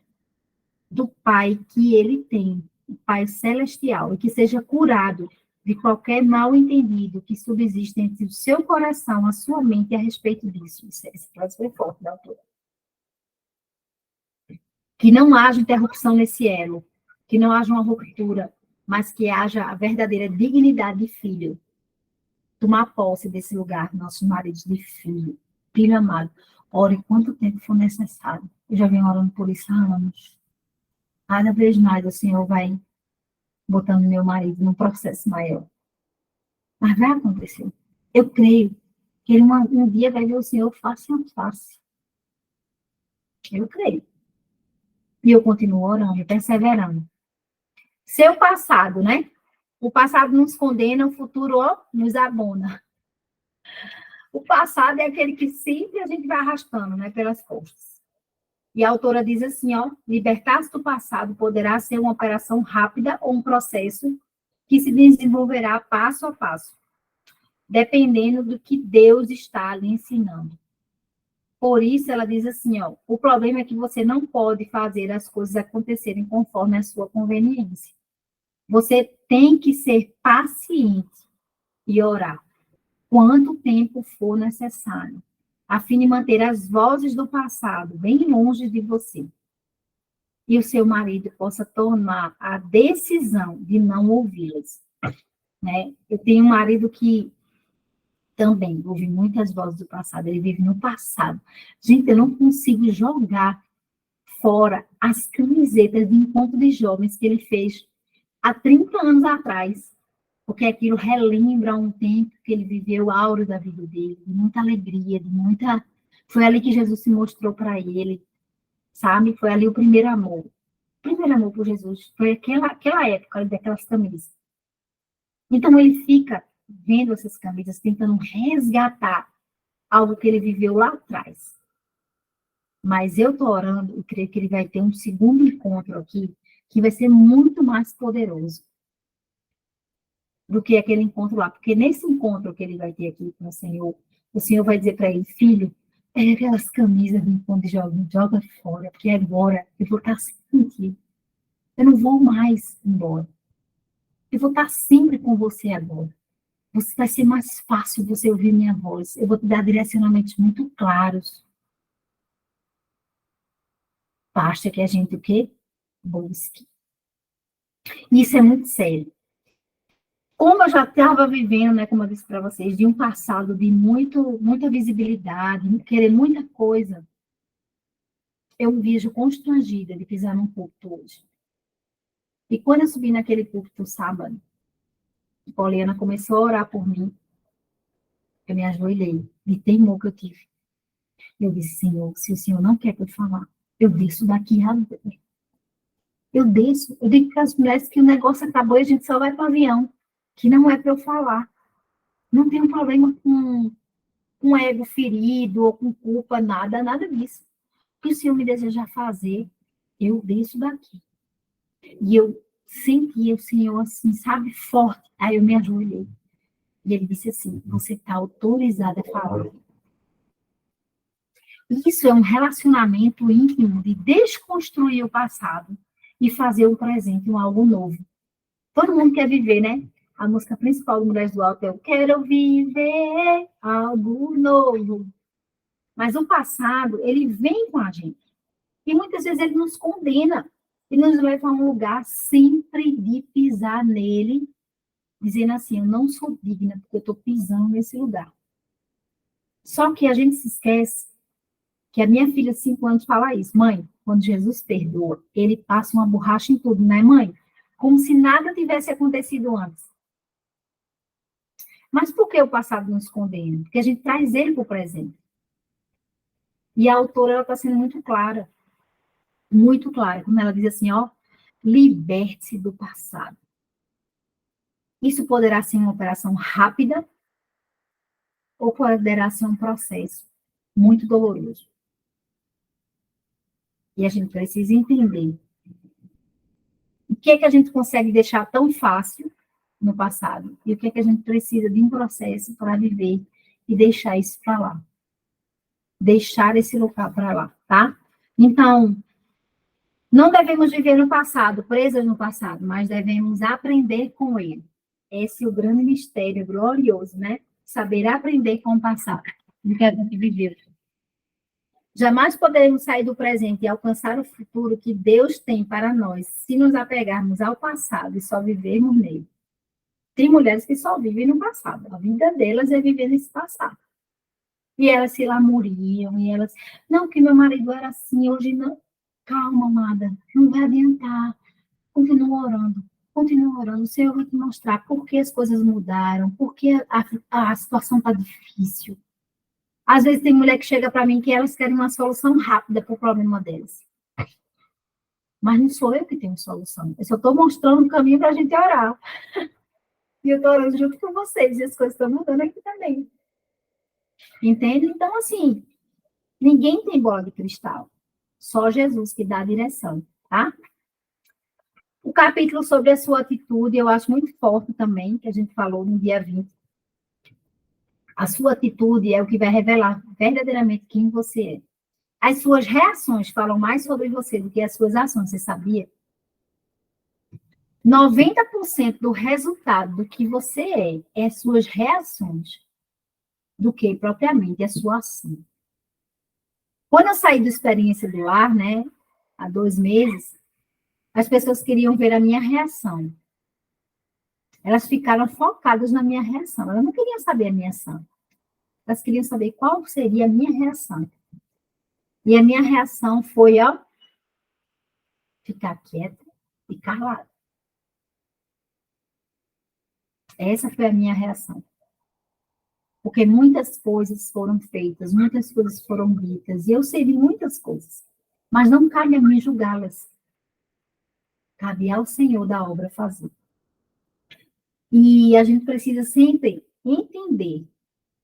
do Pai que ele tem, o Pai celestial, e que seja curado de qualquer mal entendido que subsiste entre o seu coração, a sua mente a respeito disso. Esse frase foi forte da autora. Que não haja interrupção nesse elo, que não haja uma ruptura, mas que haja a verdadeira dignidade de filho. Tomar posse desse lugar, nossos maridos de filho. Filho amado, ore quanto tempo for necessário. Eu já venho orando por isso há anos. Cada vez mais o Senhor vai botando meu marido num processo maior. Mas vai acontecer. Eu creio que ele um dia vai ver o Senhor face a face. Eu creio. E eu continuo orando, perseverando. Seu passado, né? O passado nos condena, o futuro, ó, nos abona. O passado é aquele que sempre a gente vai arrastando, né, pelas costas. E a autora diz assim, ó, libertar-se do passado poderá ser uma operação rápida ou um processo que se desenvolverá passo a passo, dependendo do que Deus está lhe ensinando. Por isso, ela diz assim, ó, o problema é que você não pode fazer as coisas acontecerem conforme a sua conveniência. Você tem que ser paciente e orar quanto tempo for necessário, a fim de manter as vozes do passado bem longe de você. E o seu marido possa tomar a decisão de não ouvi-las. Né? Eu tenho um marido que também ouve muitas vozes do passado, ele vive no passado. Gente, eu não consigo jogar fora as camisetas de encontro de jovens que ele fez há 30 anos atrás, porque aquilo relembra um tempo que ele viveu, o áureo da vida dele, de muita alegria, de muita... Foi ali que Jesus se mostrou para ele, sabe? Foi ali o primeiro amor. O primeiro amor por Jesus foi aquela época daquelas camisas. Então, ele fica vendo essas camisas, tentando resgatar algo que ele viveu lá atrás. Mas eu estou orando e creio que ele vai ter um segundo encontro aqui, que vai ser muito mais poderoso do que aquele encontro lá. Porque nesse encontro que ele vai ter aqui com o Senhor vai dizer para ele, filho, pega aquelas camisas do encontro de jovem, joga fora, porque agora eu vou estar sempre contigo. Eu não vou mais embora. Eu vou estar sempre com você agora. Vai ser mais fácil você ouvir minha voz. Eu vou te dar direcionamentos muito claros. Basta que a gente o quê? Busque. Isso é muito sério. Como eu já estava vivendo, né, como eu disse para vocês, de um passado de muita visibilidade, querer muita coisa, eu me vejo constrangida de pisar num púlpito hoje. E quando eu subi naquele púlpito sábado, a Poliana começou a orar por mim, eu me ajoelhei, de temor que eu tive. Eu disse, Senhor, se o Senhor não quer que eu falar, eu desço daqui agora. Eu desço, eu digo para as mulheres que o negócio acabou e a gente só vai para o avião, que não é para eu falar. Não tem um problema com ego ferido ou com culpa, nada disso. O que o Senhor me deseja fazer, eu desço daqui. E eu senti o Senhor assim, sabe, forte. Aí eu me ajoelhei. E ele disse assim, você está autorizada a falar. Isso é um relacionamento íntimo de desconstruir o passado e fazer o presente um algo novo. Todo mundo quer viver, né? A música principal do Mulheres do Alto é Eu Quero Viver Algo Novo. Mas o passado, ele vem com a gente. E muitas vezes ele nos condena. E nos leva a um lugar sempre de pisar nele, dizendo assim, eu não sou digna porque eu estou pisando nesse lugar. Só que a gente se esquece que a minha filha de 5 anos fala isso. Mãe, quando Jesus perdoa, ele passa uma borracha em tudo, né, mãe? Como se nada tivesse acontecido antes. Mas por que o passado nos condena? Porque a gente traz ele para o presente. E a autora está sendo muito clara, quando ela diz assim, ó, liberte-se do passado. Isso poderá ser uma operação rápida ou poderá ser um processo muito doloroso. E a gente precisa entender o que é que a gente consegue deixar tão fácil no passado e o que é que a gente precisa de um processo para viver e deixar isso para lá. Deixar esse local para lá, tá? Então, não devemos viver no passado, presas no passado, mas devemos aprender com ele. Esse é o grande mistério glorioso, né? Saber aprender com o passado, do que a gente viveu. Jamais poderemos sair do presente e alcançar o futuro que Deus tem para nós se nos apegarmos ao passado e só vivermos nele. Tem mulheres que só vivem no passado. A vida delas é viver nesse passado. E elas se lamuriam, e elas... Não, que meu marido era assim, hoje não. Calma, amada, não vai adiantar. Continua orando. Continua orando. O Senhor vai te mostrar por que as coisas mudaram, por que a situação está difícil. Às vezes tem mulher que chega para mim que elas querem uma solução rápida para o problema deles. Mas não sou eu que tenho solução. Eu só estou mostrando o caminho para a gente orar. E eu estou orando junto com vocês. E as coisas estão mudando aqui também. Entende? Então, assim, ninguém tem bola de cristal. Só Jesus que dá a direção, tá? O capítulo sobre a sua atitude, eu acho muito forte também, que a gente falou no dia 20. A sua atitude é o que vai revelar verdadeiramente quem você é. As suas reações falam mais sobre você do que as suas ações, você sabia? 90% do resultado do que você é suas reações, do que propriamente a sua ação. Quando eu saí da experiência do lar, né, há 2 meses, as pessoas queriam ver a minha reação. Elas ficaram focadas na minha reação. Elas não queriam saber a minha ação. Elas queriam saber qual seria a minha reação. E a minha reação foi, ó, ficar quieta e calada. Essa foi a minha reação. Porque muitas coisas foram feitas, muitas coisas foram ditas, e eu sei de muitas coisas. Mas não cabe a mim julgá-las. Cabe ao Senhor da obra fazer. E a gente precisa sempre entender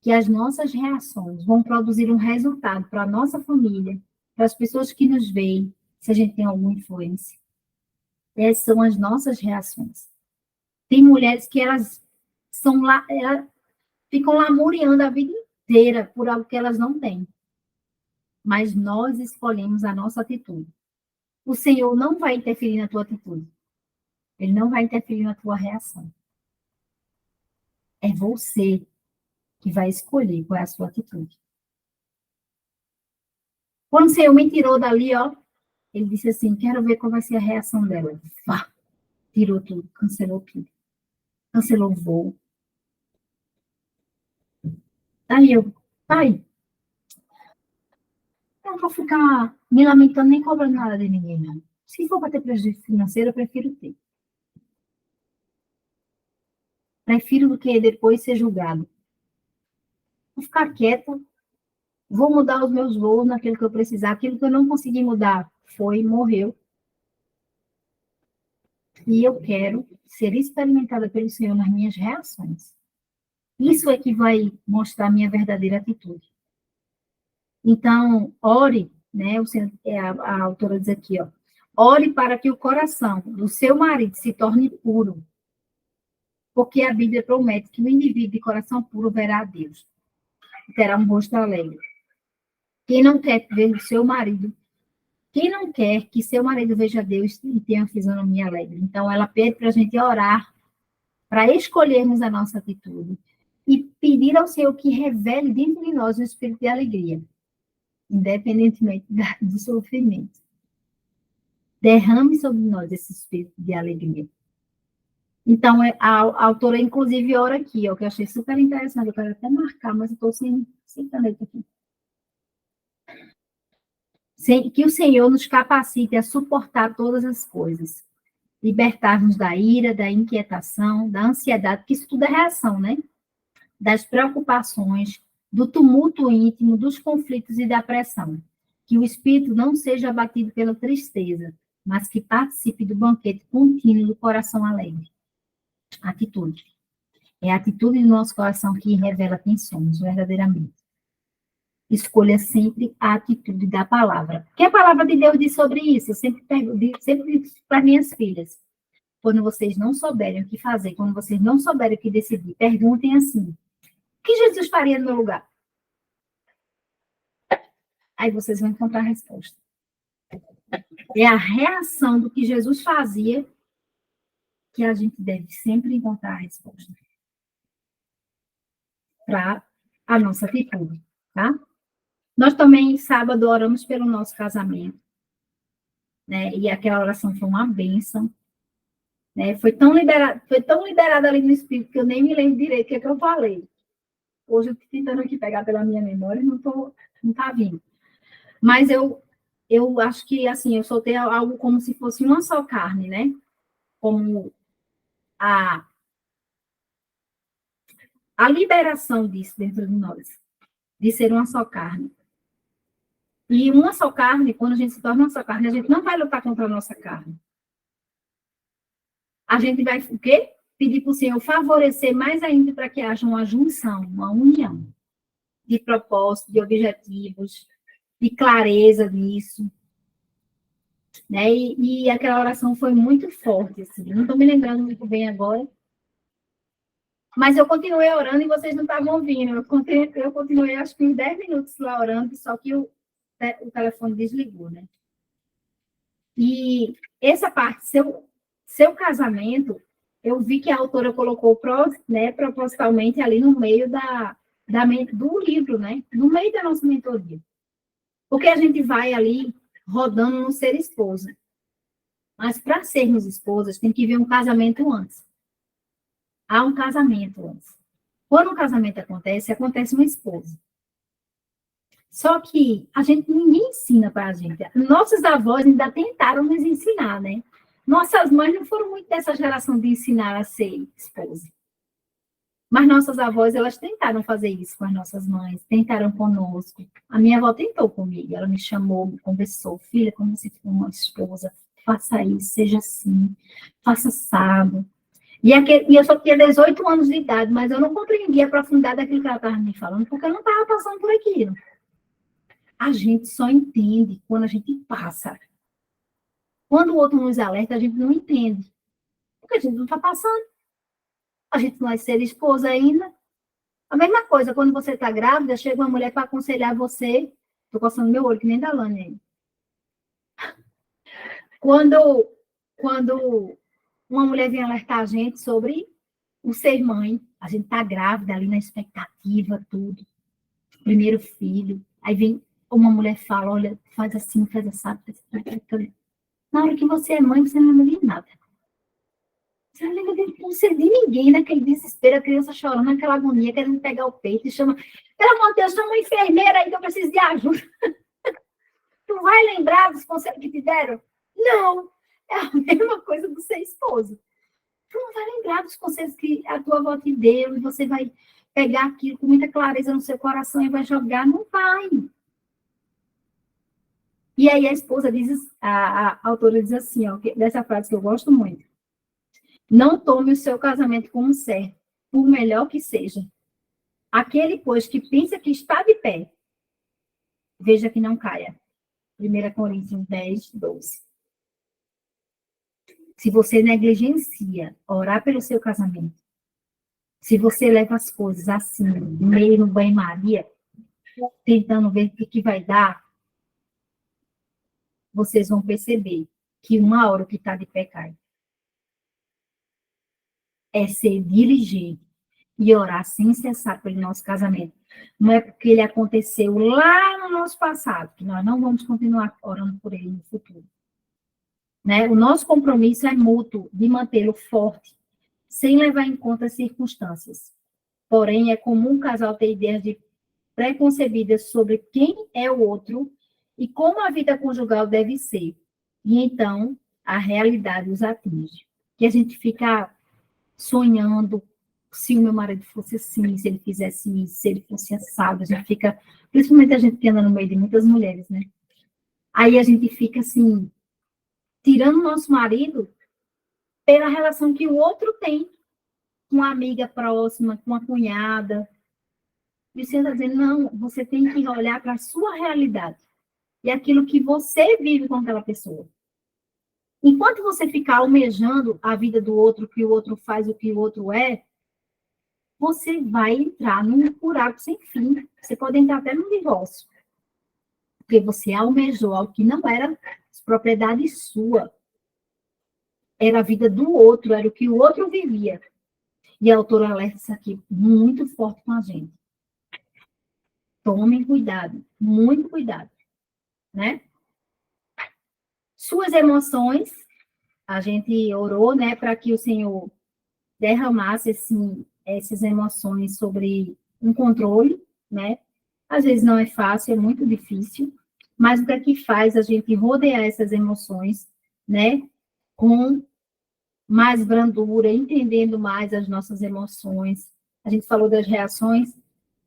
que as nossas reações vão produzir um resultado para a nossa família, para as pessoas que nos veem, se a gente tem alguma influência. Essas são as nossas reações. Tem mulheres que elas ficam lamuriando a vida inteira por algo que elas não têm. Mas nós escolhemos a nossa atitude. O Senhor não vai interferir na tua atitude. Ele não vai interferir na tua reação. É você que vai escolher qual é a sua atitude. Quando o Senhor me tirou dali, ó, ele disse assim, quero ver qual vai ser a reação dela. Pá, tirou tudo, cancelou tudo. Cancelou o voo. Aí eu, pai, eu não vou ficar me lamentando nem cobrando nada de ninguém, não. Se for para ter prejuízo financeiro, eu prefiro ter. Prefiro do que depois ser julgado. Vou ficar quieta, vou mudar os meus voos naquilo que eu precisar. Aquilo que eu não consegui mudar foi, morreu. E eu quero ser experimentada pelo Senhor nas minhas reações. Isso é que vai mostrar a minha verdadeira atitude. Então, ore, né? A autora diz aqui, ó. Ore para que o coração do seu marido se torne puro, porque a Bíblia promete que o indivíduo de coração puro verá a Deus, terá um rosto alegre. Quem não quer ver o seu marido, quem não quer que seu marido veja Deus e tenha uma fisionomia alegre? Então, ela pede para a gente orar, para escolhermos a nossa atitude e pedir ao Senhor que revele dentro de nós o espírito de alegria, independentemente do sofrimento. Derrame sobre nós esse espírito de alegria. Então, a autora, inclusive, ora aqui, ó, que eu achei super interessante. Eu quero até marcar, mas eu estou sem caneta aqui. Que o Senhor nos capacite a suportar todas as coisas. Libertar-nos da ira, da inquietação, da ansiedade, porque isso tudo é reação, né? Das preocupações, do tumulto íntimo, dos conflitos e da pressão. Que o espírito não seja abatido pela tristeza, mas que participe do banquete contínuo do coração alegre. Atitude. É a atitude do nosso coração que revela quem somos verdadeiramente. Escolha sempre a atitude da palavra. O que a palavra de Deus diz sobre isso? Eu sempre digo para minhas filhas. Quando vocês não souberem o que fazer, quando vocês não souberem o que decidir, perguntem assim: o que Jesus faria no meu lugar? Aí vocês vão encontrar a resposta. É a reação do que Jesus fazia que a gente deve sempre encontrar a resposta. Para a nossa atitude, tá? Nós também, sábado, oramos pelo nosso casamento, né? E aquela oração foi uma bênção, né? Foi tão liberada ali no Espírito que eu nem me lembro direito o que é que eu falei. Hoje eu estou tentando aqui pegar pela minha memória e não está vindo. Mas eu acho que, assim, eu soltei algo como se fosse uma só carne, né? Como a liberação disso dentro de nós. de ser uma só carne. E uma só carne, quando a gente se torna uma só carne, a gente não vai lutar contra a nossa carne. A gente vai, o quê? Pedir para o Senhor favorecer mais ainda para que haja uma junção, uma união de propósitos, de objetivos, de clareza nisso. Né? E aquela oração foi muito forte, assim. Não estou me lembrando muito bem agora, mas eu continuei orando e vocês não estavam ouvindo. Eu continuei, acho que uns 10 minutos lá orando, só que o telefone desligou, né? E essa parte, seu casamento, eu vi que a autora colocou, né, propositalmente ali no meio do livro, né? No meio da nossa mentoria. Porque a gente vai ali rodando no ser esposa. Mas para sermos esposas, tem que vir um casamento antes. Há um casamento antes. Quando um casamento acontece uma esposa. Só que ninguém ensina para a gente. Nossos avós ainda tentaram nos ensinar, né? Nossas mães não foram muito dessa geração de ensinar a ser esposa. Mas nossas avós, elas tentaram fazer isso com as nossas mães, tentaram conosco. A minha avó tentou comigo, ela me chamou, me conversou. Filha, como você for uma esposa, faça isso, seja assim, faça assado. E eu só tinha 18 anos de idade, mas eu não compreendia a profundidade daquilo que ela estava me falando, porque eu não estava passando por aquilo. A gente só entende quando a gente passa. Quando o outro nos alerta, a gente não entende. Porque a gente não está passando. A gente não vai ser esposa ainda. A mesma coisa, quando você está grávida, chega uma mulher para aconselhar você. Estou coçando meu olho, que nem da Lani aí. Quando uma mulher vem alertar a gente sobre o ser mãe, a gente está grávida ali na expectativa, tudo. Primeiro filho. Aí vem uma mulher fala, olha, faz assim, faz assado, faz assim. Na hora que você é mãe, você não lembra de nada. Você não lembra de ninguém, naquele desespero, a criança chorando, naquela agonia, querendo pegar o peito, e chama, pelo amor de Deus, chama uma enfermeira aí que eu preciso de ajuda. Tu vai lembrar dos conselhos que te deram? Não. É a mesma coisa do ser esposo. Tu não vai lembrar dos conselhos que a tua avó te deu, e você vai pegar aquilo com muita clareza no seu coração e vai jogar. Não vai. E aí a esposa diz, a autora diz assim, ó, dessa frase que eu gosto muito. Não tome o seu casamento como certo, por melhor que seja. Aquele, pois, que pensa que está de pé, veja que não caia. 1 Coríntios 10, 12. Se você negligencia orar pelo seu casamento, se você leva as coisas assim, meio no banho-maria, tentando ver o que vai dar, vocês vão perceber que uma hora o que está de pé cai. É ser diligente e orar sem cessar pelo nosso casamento. Não é porque ele aconteceu lá no nosso passado, que nós não vamos continuar orando por ele no futuro. Né? O nosso compromisso é mútuo de mantê-lo forte, sem levar em conta as circunstâncias. Porém, é comum um casal ter ideias preconcebidas sobre quem é o outro e como a vida conjugal deve ser. E então, a realidade os atinge. Que a gente fica sonhando, se o meu marido fosse assim, se ele fizesse isso, se ele fosse assado, a gente fica, principalmente a gente que anda no meio de muitas mulheres, né? Aí a gente fica assim, tirando o nosso marido pela relação que o outro tem com uma amiga próxima, com uma cunhada. E você está dizendo, não, você tem que olhar para a sua realidade e aquilo que você vive com aquela pessoa. Enquanto você ficar almejando a vida do outro, o que o outro faz, o que o outro é, você vai entrar num buraco sem fim. Você pode entrar até num divórcio. Porque você almejou algo que não era propriedade sua. Era a vida do outro, era o que o outro vivia. E a autora alerta isso aqui muito forte com a gente. Tomem cuidado, muito cuidado, né? Suas emoções, a gente orou, né, para que o Senhor derramasse, assim, essas emoções sobre um controle, né? Às vezes não é fácil, é muito difícil, mas o que é que faz a gente rodear essas emoções, né, com mais brandura, entendendo mais as nossas emoções. A gente falou das reações,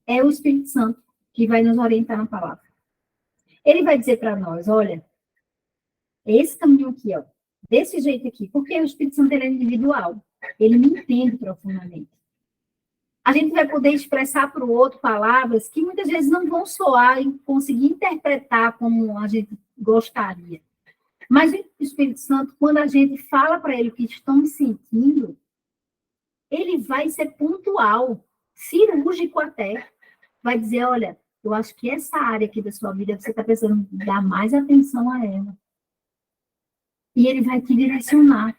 é o Espírito Santo que vai nos orientar na palavra. Ele vai dizer para nós, olha, esse caminho aqui, ó, desse jeito aqui, porque o Espírito Santo ele é individual, ele me entende profundamente. A gente vai poder expressar para o outro palavras que muitas vezes não vão soar e conseguir interpretar como a gente gostaria. Mas o Espírito Santo, quando a gente fala para ele o que estamos sentindo, ele vai ser pontual, cirúrgico até. Vai dizer, olha, eu acho que essa área aqui da sua vida, você está precisando dar mais atenção a ela. E ele vai te direcionar.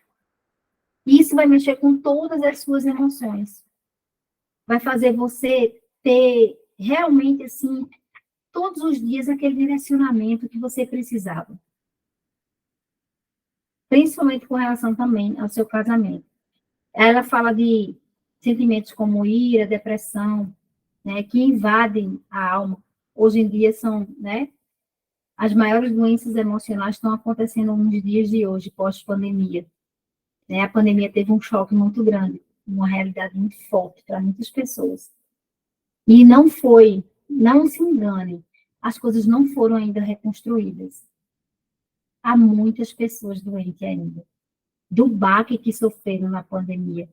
E isso vai mexer com todas as suas emoções. Vai fazer você ter realmente, assim, todos os dias aquele direcionamento que você precisava. Principalmente com relação também ao seu casamento. Ela fala de sentimentos como ira, depressão, né, que invadem a alma. Hoje em dia são, né, as maiores doenças emocionais estão acontecendo nos dias de hoje, pós-pandemia. Né? A pandemia teve um choque muito grande, uma realidade muito forte para muitas pessoas. E não se engane, as coisas não foram ainda reconstruídas. Há muitas pessoas doentes ainda, do baque que sofreram na pandemia.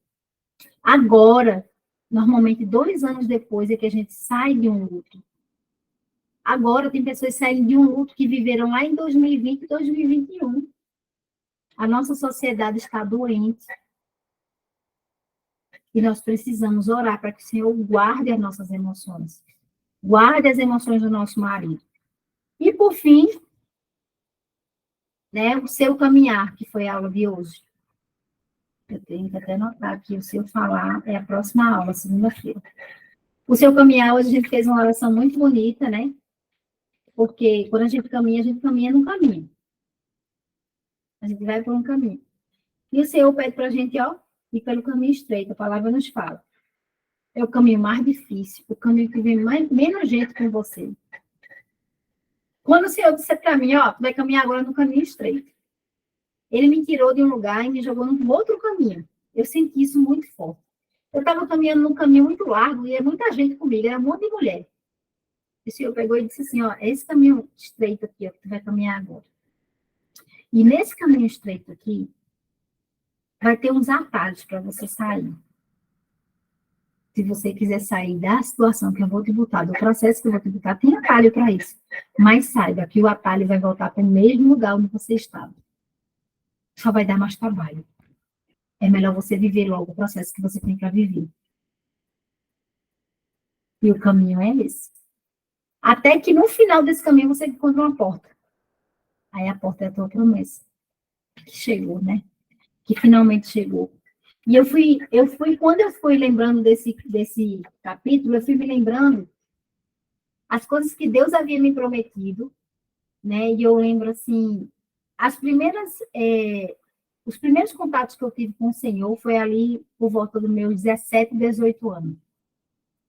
Agora, normalmente 2 anos depois é que a gente sai de um luto. Agora tem pessoas saindo de um luto que viveram lá em 2020 e 2021. A nossa sociedade está doente. E nós precisamos orar para que o Senhor guarde as nossas emoções. Guarde as emoções do nosso marido. E, por fim, né, o seu caminhar, que foi a aula de hoje. Eu tenho que até anotar aqui, o seu falar é a próxima aula, segunda-feira. O seu caminhar, hoje a gente fez uma oração muito bonita, né? Porque quando a gente caminha no caminho. A gente vai por um caminho. E o Senhor pede para a gente, ó, ir pelo caminho estreito, a palavra nos fala. É o caminho mais difícil, o caminho que vem menos gente com você. Quando o Senhor disse para mim, ó, tu vai caminhar agora no caminho estreito. Ele me tirou de um lugar e me jogou num outro caminho. Eu senti isso muito forte. Eu estava caminhando num caminho muito largo e é muita gente comigo, era um monte de mulher. E o Senhor pegou e disse assim, ó, é esse caminho estreito aqui, ó, que tu vai caminhar agora. E nesse caminho estreito aqui, vai ter uns atalhos para você sair. Se você quiser sair da situação que eu vou te botar, do processo que eu vou te botar, tem atalho para isso. Mas saiba que o atalho vai voltar para o mesmo lugar onde você estava. Só vai dar mais trabalho. É melhor você viver logo o processo que você tem para viver. E o caminho é esse. Até que no final desse caminho você encontra uma porta. Aí a porta é a tua promessa. Que chegou, né? Que finalmente chegou. E quando eu fui lembrando desse capítulo, eu fui me lembrando as coisas que Deus havia me prometido, né? E eu lembro, assim, os primeiros contatos que eu tive com o Senhor foi ali por volta dos meus 17, 18 anos.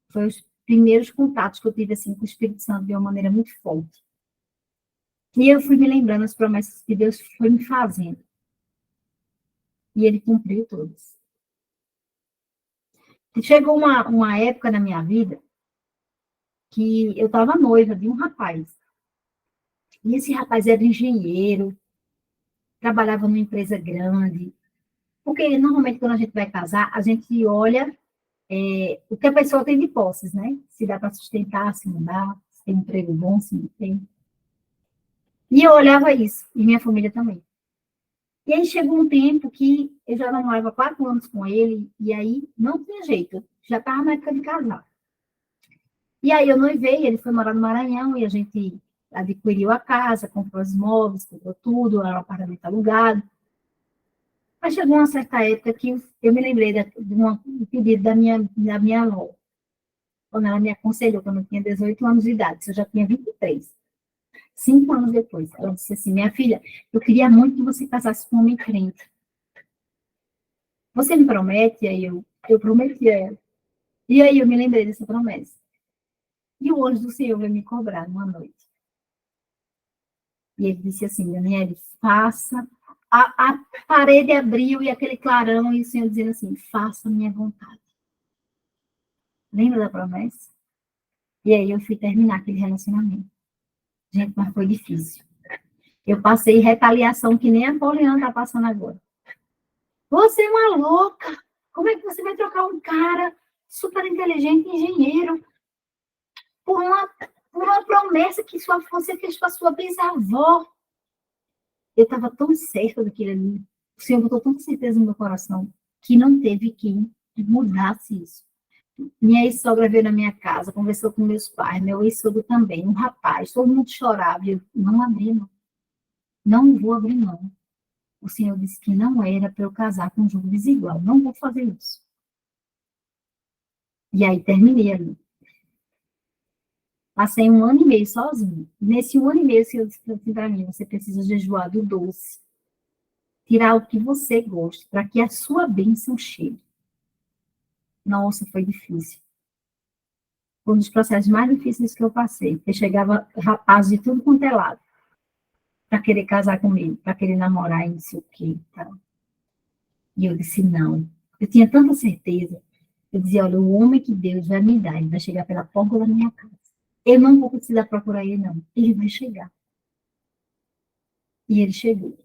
Foi os primeiros contatos que eu tive, assim, com o Espírito Santo de uma maneira muito forte. E eu fui me lembrando as promessas que Deus foi me fazendo. E Ele cumpriu todas. Chegou uma época na minha vida que eu estava noiva de um rapaz. E esse rapaz era engenheiro, trabalhava numa empresa grande. Porque, normalmente, quando a gente vai casar, a gente olha o que a pessoa tem de posses, né? Se dá para sustentar, se não dá, se tem um emprego bom, se não tem. E eu olhava isso, e minha família também. E aí chegou um tempo que eu já namorava 4 anos com ele, e aí não tinha jeito, já estava na época de casar. E aí eu noivei, ele foi morar no Maranhão, e a gente adquiriu a casa, comprou os móveis, comprou tudo, era um apartamento alugado. Mas chegou uma certa época que eu me lembrei do pedido da minha avó, quando ela me aconselhou, quando eu tinha 18 anos de idade, eu já tinha 23. 5 anos depois, ela disse assim, minha filha, eu queria muito que você casasse com um homem crente. Você me promete? E aí eu prometi a ela. E aí eu me lembrei dessa promessa. E o anjo do Senhor veio me cobrar numa noite. E ele disse assim, Daniele, faça. A parede abriu e aquele clarão, e o Senhor dizendo assim, faça a minha vontade. Lembra da promessa? E aí eu fui terminar aquele relacionamento. Gente, mas foi difícil. Eu passei retaliação que nem a Poliana está passando agora. Você é uma louca! Como é que você vai trocar um cara super inteligente, engenheiro, por uma promessa que você fez para sua bisavó? Eu estava tão certa daquilo ali. O Senhor botou tanta certeza no meu coração que não teve quem mudasse isso. Minha ex-sogra veio na minha casa, conversou com meus pais, meu ex-sogro também, um rapaz, todo mundo chorava. E eu não abri, não. Não vou abrir mão. O Senhor disse que não era para eu casar com um jogo desigual. Não vou fazer isso. E aí terminei ali. Passei 1 ano e meio sozinha. Nesse 1 ano e meio, o Senhor disse assim para mim, você precisa jejuar do doce. Tirar o que você gosta, para que a sua bênção chegue. Nossa, foi difícil. Foi um dos processos mais difíceis que eu passei. Porque chegava rapaz de tudo quanto é lado. Para querer casar comigo, para querer namorar e não sei o quê. Tá? E eu disse, não. Eu tinha tanta certeza. Eu dizia, olha, o homem que Deus vai me dar, ele vai chegar pela porta da minha casa. Eu não vou precisar procurar ele, não. Ele vai chegar. E ele chegou.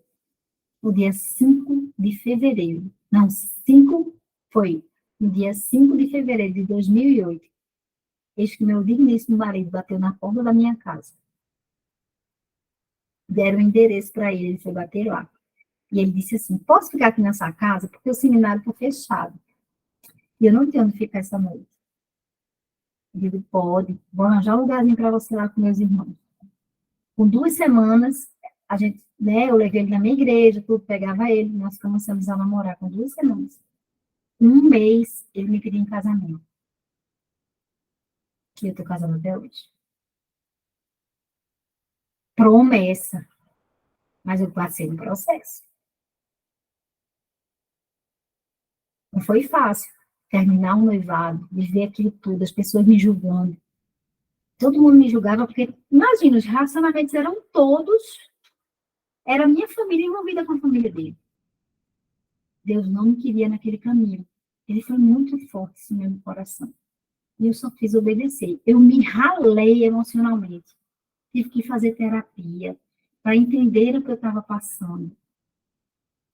No dia 5 de fevereiro. Não, 5 foi. No dia 5 de fevereiro de 2008. Eis que meu digníssimo marido bateu na porta da minha casa. Deram o endereço para ele, ele foi bater lá. E ele disse assim, posso ficar aqui nessa casa? Porque o seminário está fechado. E eu não tenho onde ficar essa noite. Eu digo, pode, vou arranjar um lugarzinho para você lá com meus irmãos. Com 2 semanas, a gente, né, eu levei ele na minha igreja, tudo, pegava ele, nós começamos a namorar com 2 semanas. 1 mês, ele me pediu em casamento. Que eu estou casada até hoje. Promessa. Mas eu passei no processo. Não foi fácil terminar um noivado, viver aquilo tudo, as pessoas me julgando. Todo mundo me julgava, porque, imagina, os relacionamentos eram todos, era a minha família envolvida com a família dele. Deus não me queria naquele caminho. Ele foi muito forte no meu coração. E eu só fiz obedecer. Eu me ralei emocionalmente. Tive que fazer terapia para entender o que eu estava passando.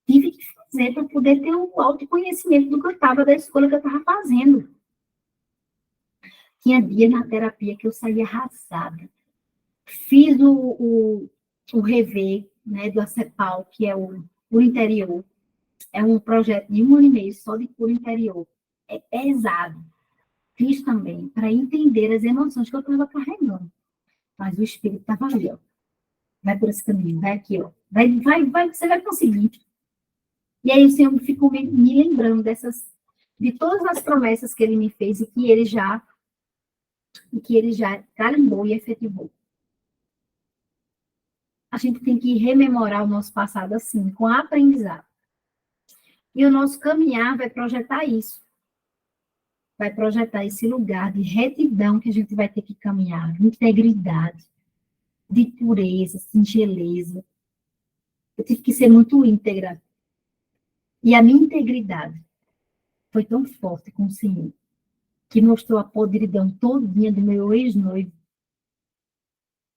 Tive que fazer para poder ter um autoconhecimento do que eu estava, da escolha que eu estava fazendo. Tinha dia na terapia que eu saía arrasada. Fiz o rever, né, do ACEPAL, que é o interior. É um projeto de 1 ano e meio só de cura interior. É pesado. Fiz também para entender as emoções que eu estava carregando. Mas o Espírito estava ali, ó. Vai por esse caminho, vai aqui, ó. Vai, você vai conseguir. E aí o Senhor ficou me lembrando de todas as promessas que ele me fez e que ele já carimbou e efetivou. A gente tem que rememorar o nosso passado assim, com aprendizado. E o nosso caminhar vai projetar isso. Vai projetar esse lugar de retidão que a gente vai ter que caminhar, de integridade, de pureza, singeleza. Eu tive que ser muito íntegra. E a minha integridade foi tão forte com o Senhor, que mostrou a podridão todinha do meu ex-noivo,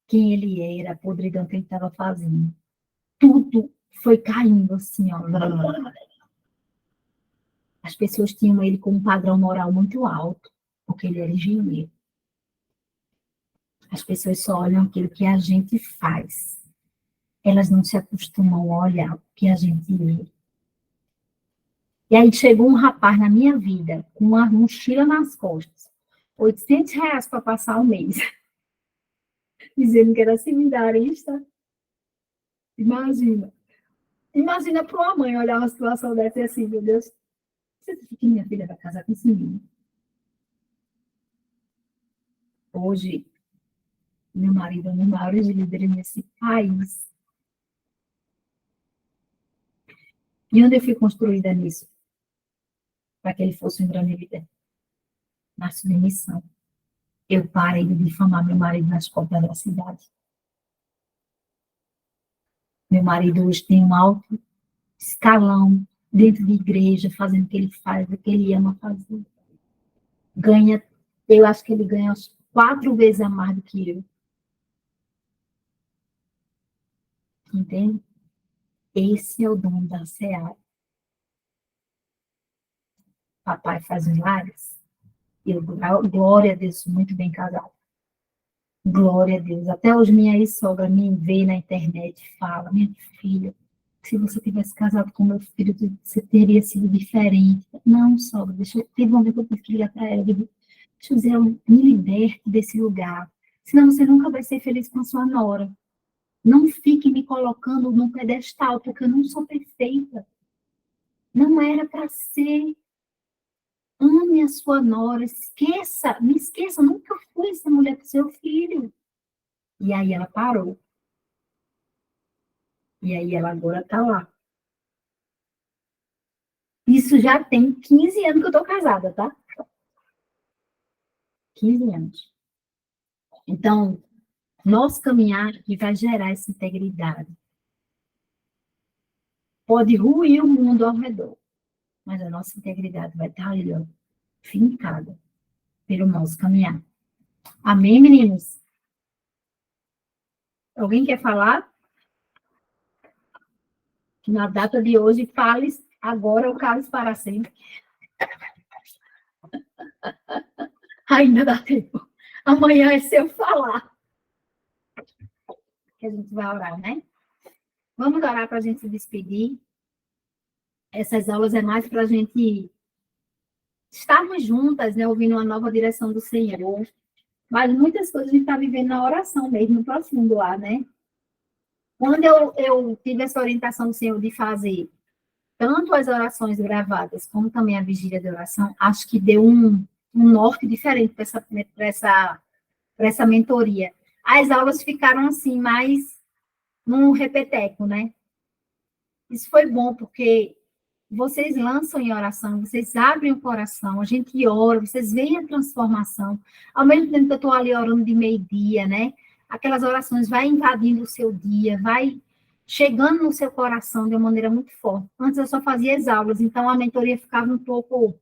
quem ele era, a podridão que ele estava fazendo. Tudo foi caindo assim, ó. As pessoas tinham ele com um padrão moral muito alto, porque ele era engenheiro. As pessoas só olham aquilo que a gente faz. Elas não se acostumam a olhar o que a gente é. E aí chegou um rapaz na minha vida, com uma mochila nas costas, R$ 800 para passar o mês, dizendo que era seminarista. Imagina. Imagina para uma mãe olhar uma situação dessa e assim, meu Deus, você acha que minha filha vai casar com esse menino? Hoje, meu marido é um dos maiores líderes nesse país. E onde eu fui construída nisso? Para que ele fosse um grande líder. Na submissão. Eu parei de difamar meu marido nas portas da cidade. Meu marido hoje tem um alto escalão dentro de igreja, fazendo o que ele faz, o que ele ama fazer. Ganha, eu acho que ele ganha 4 vezes a mais do que eu. Entende? Esse é o dom da seara. Papai faz milagres. Eu, glória a Deus, muito bem casado. Glória a Deus. Até hoje minha ex-sogra me vê na internet e fala, minha filha, se você tivesse casado com meu filho, você teria sido diferente. Não, sogra, teve um momento que eu tive que ligar para ela, eu digo, deixa eu dizer, eu me liberte desse lugar, senão você nunca vai ser feliz com a sua nora. Não fique me colocando num pedestal, porque eu não sou perfeita. Não era para ser. Ame a sua nora, me esqueça, nunca fui essa mulher para o seu filho. E aí ela parou. E aí ela agora está lá. Isso já tem 15 anos que eu estou casada, tá? 15 anos. Então, nosso caminhar que vai gerar essa integridade. Pode ruir o mundo ao redor, mas a nossa integridade vai estar ali, ó, fincada pelo nosso caminhar. Amém, meninos? Alguém quer falar? Que na data de hoje, fales agora ou cales para sempre. Ainda dá tempo. Amanhã é seu falar. Que a gente vai orar, né? Vamos orar para a gente se despedir. Essas aulas é mais para a gente estarmos juntas, né? Ouvindo uma nova direção do Senhor. Mas muitas coisas a gente está vivendo na oração mesmo, no profundo lá, né? Quando eu tive essa orientação do Senhor de fazer tanto as orações gravadas, como também a vigília de oração, acho que deu um norte diferente para essa mentoria. As aulas ficaram assim, mais num repeteco, né? Isso foi bom, porque vocês lançam em oração, vocês abrem o coração, a gente ora, vocês veem a transformação. Ao mesmo tempo que eu estou ali orando de meio-dia, né? Aquelas orações vai invadindo o seu dia, vai chegando no seu coração de uma maneira muito forte. Antes eu só fazia as aulas, então a mentoria ficava um pouco...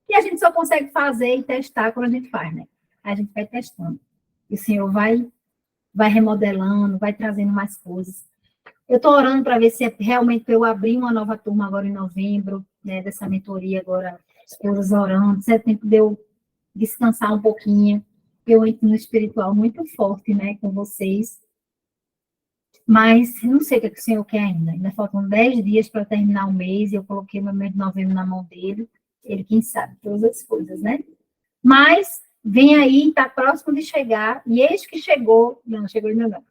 E a gente só consegue fazer e testar quando a gente faz, né? A gente vai testando. E o Senhor vai remodelando, vai trazendo mais coisas. Eu estou orando para ver se é realmente para eu abrir uma nova turma agora em novembro, né, dessa mentoria agora, as coisas orando, se é tempo de eu descansar um pouquinho, eu entro no espiritual muito forte, né, com vocês, mas não sei o que o Senhor quer ainda faltam 10 dias para terminar o mês, e eu coloquei meu mês de novembro na mão dele, ele quem sabe todas as coisas, né, mas vem aí, está próximo de chegar, e eis que chegou, não, chegou ainda não,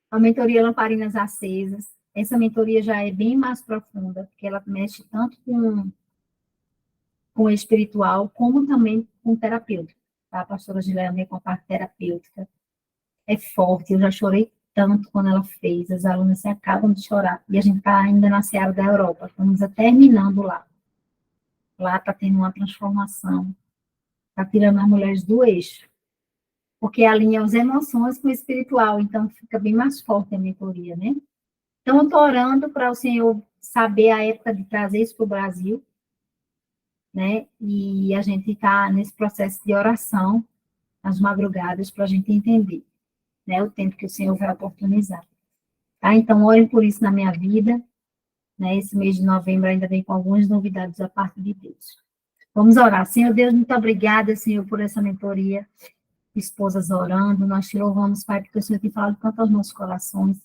a mentoria Lamparinas Acesas. Essa mentoria já é bem mais profunda, porque ela mexe tanto com o espiritual, como também com o terapêutico. Tá? A pastora Gileane com a parte terapêutica é forte. Eu já chorei tanto quando ela fez. As alunas se acabam de chorar. E a gente está ainda na Seara da Europa. Estamos terminando lá. Lá está tendo uma transformação. Está tirando as mulheres do eixo. Porque alinha as emoções com o espiritual. Então, fica bem mais forte a mentoria, né? Então, eu estou orando para o Senhor saber a época de trazer isso para o Brasil, né? E a gente está nesse processo de oração, às madrugadas, para a gente entender, né? O tempo que o Senhor vai oportunizar. Tá? Então, orem por isso na minha vida, né? Esse mês de novembro ainda vem com algumas novidades da parte de Deus. Vamos orar. Senhor Deus, muito obrigada, Senhor, por essa mentoria. Esposas orando, nós te louvamos, Pai, porque o Senhor tem falado tanto aos nossos corações.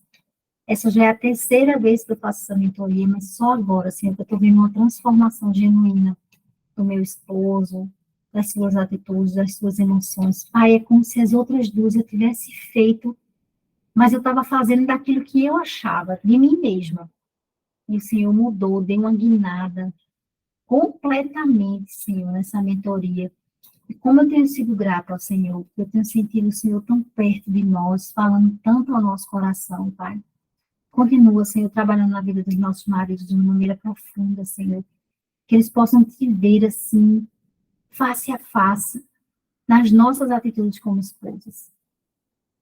Essa já é a terceira vez que eu faço essa mentoria, mas só agora, assim, que eu estou vendo uma transformação genuína do meu esposo, das suas atitudes, das suas emoções. Pai, é como se as outras duas eu tivesse feito, mas eu estava fazendo daquilo que eu achava, de mim mesma. E o Senhor mudou, deu uma guinada completamente, Senhor, nessa mentoria. E como eu tenho sido grata ao Senhor, eu tenho sentido o Senhor tão perto de nós, falando tanto ao nosso coração, Pai. Continua, Senhor, trabalhando na vida dos nossos maridos de uma maneira profunda, Senhor. Que eles possam te ver assim, face a face, nas nossas atitudes como esposas.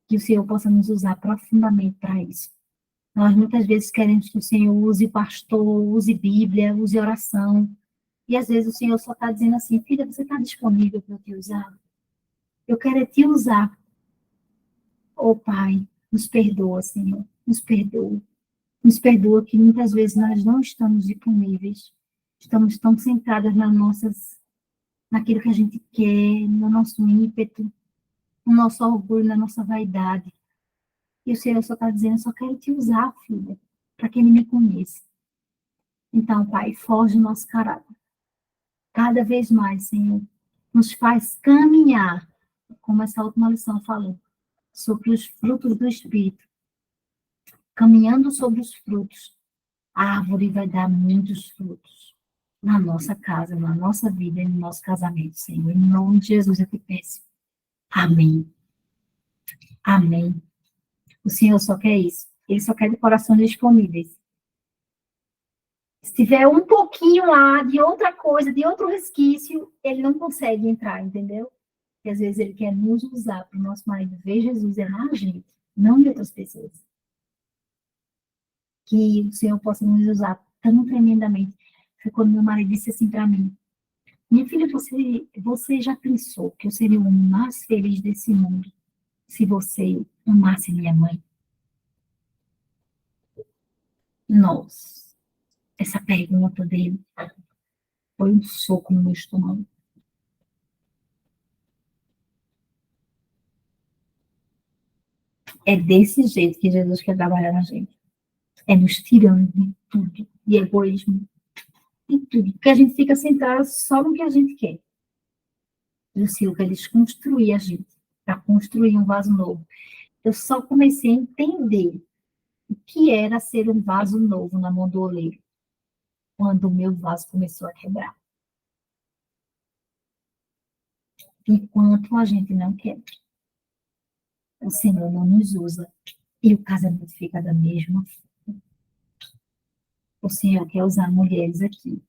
Que o Senhor possa nos usar profundamente para isso. Nós muitas vezes queremos que o Senhor use pastor, use Bíblia, use oração. E às vezes o Senhor só está dizendo assim, filha, você está disponível para eu te usar? Eu quero é te usar. Oh, Pai, nos perdoa, Senhor. Nos perdoa. Nos perdoa que muitas vezes nós não estamos disponíveis. Estamos tão centradas naquilo que a gente quer, no nosso ímpeto, no nosso orgulho, na nossa vaidade. E o Senhor só está dizendo, eu só quero te usar, filha, para que Ele me conheça. Então, Pai, forge o nosso caráter. Cada vez mais, Senhor, nos faz caminhar, como essa última lição falou, sobre os frutos do Espírito. Caminhando sobre os frutos, a árvore vai dar muitos frutos na nossa casa, na nossa vida e no nosso casamento, Senhor. Em nome de Jesus eu te peço. Amém. Amém. O Senhor só quer isso. Ele só quer de corações disponíveis. Se tiver um pouquinho lá de outra coisa, de outro resquício, ele não consegue entrar, entendeu? Porque às vezes ele quer nos usar para o nosso marido ver Jesus na gente, não em outras pessoas. Que o Senhor possa nos usar tão tremendamente. Foi quando meu marido disse assim para mim, minha filha, você já pensou que eu seria o homem mais feliz desse mundo se você amasse minha mãe? Nossa, essa pergunta dele foi um soco no meu estômago. É desse jeito que Jesus quer trabalhar na gente. É nos tirando de tudo, de egoísmo, de tudo. Porque a gente fica centrado só no que a gente quer. E o Senhor quer desconstruir a gente, para construir um vaso novo. Eu só comecei a entender o que era ser um vaso novo na mão do oleiro, quando o meu vaso começou a quebrar. Enquanto a gente não quebra, o Senhor não nos usa e o casamento fica da mesma forma. O Senhor quer usar mulheres aqui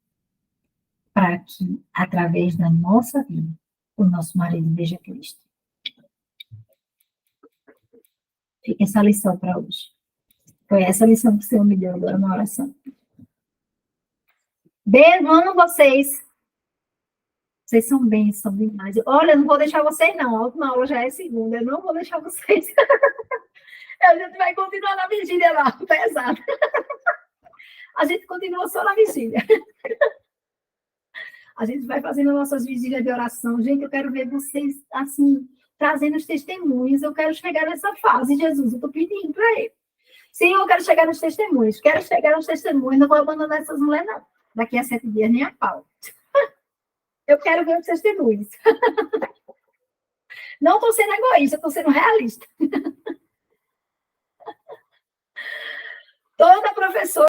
para que, através da nossa vida, o nosso marido veja Cristo. Fica essa lição para hoje. Foi essa lição que o Senhor me deu agora na oração. Beijo, amo vocês. Vocês são bênçãos demais. Olha, eu não vou deixar vocês, não. A última aula já é segunda. Eu não vou deixar vocês. A gente vai continuar na vigília lá, pesado. A gente continua só na vigília. A gente vai fazendo nossas vigílias de oração. Gente, eu quero ver vocês, assim, trazendo os testemunhos. Eu quero chegar nessa fase, Jesus. Eu estou pedindo para ele. Sim, eu quero chegar nos testemunhos. Quero chegar nos testemunhos. Não vou abandonar essas mulheres, não. Daqui a 7 dias, nem a pau. Eu quero ver os testemunhos. Não estou sendo egoísta, estou sendo realista. Toda professora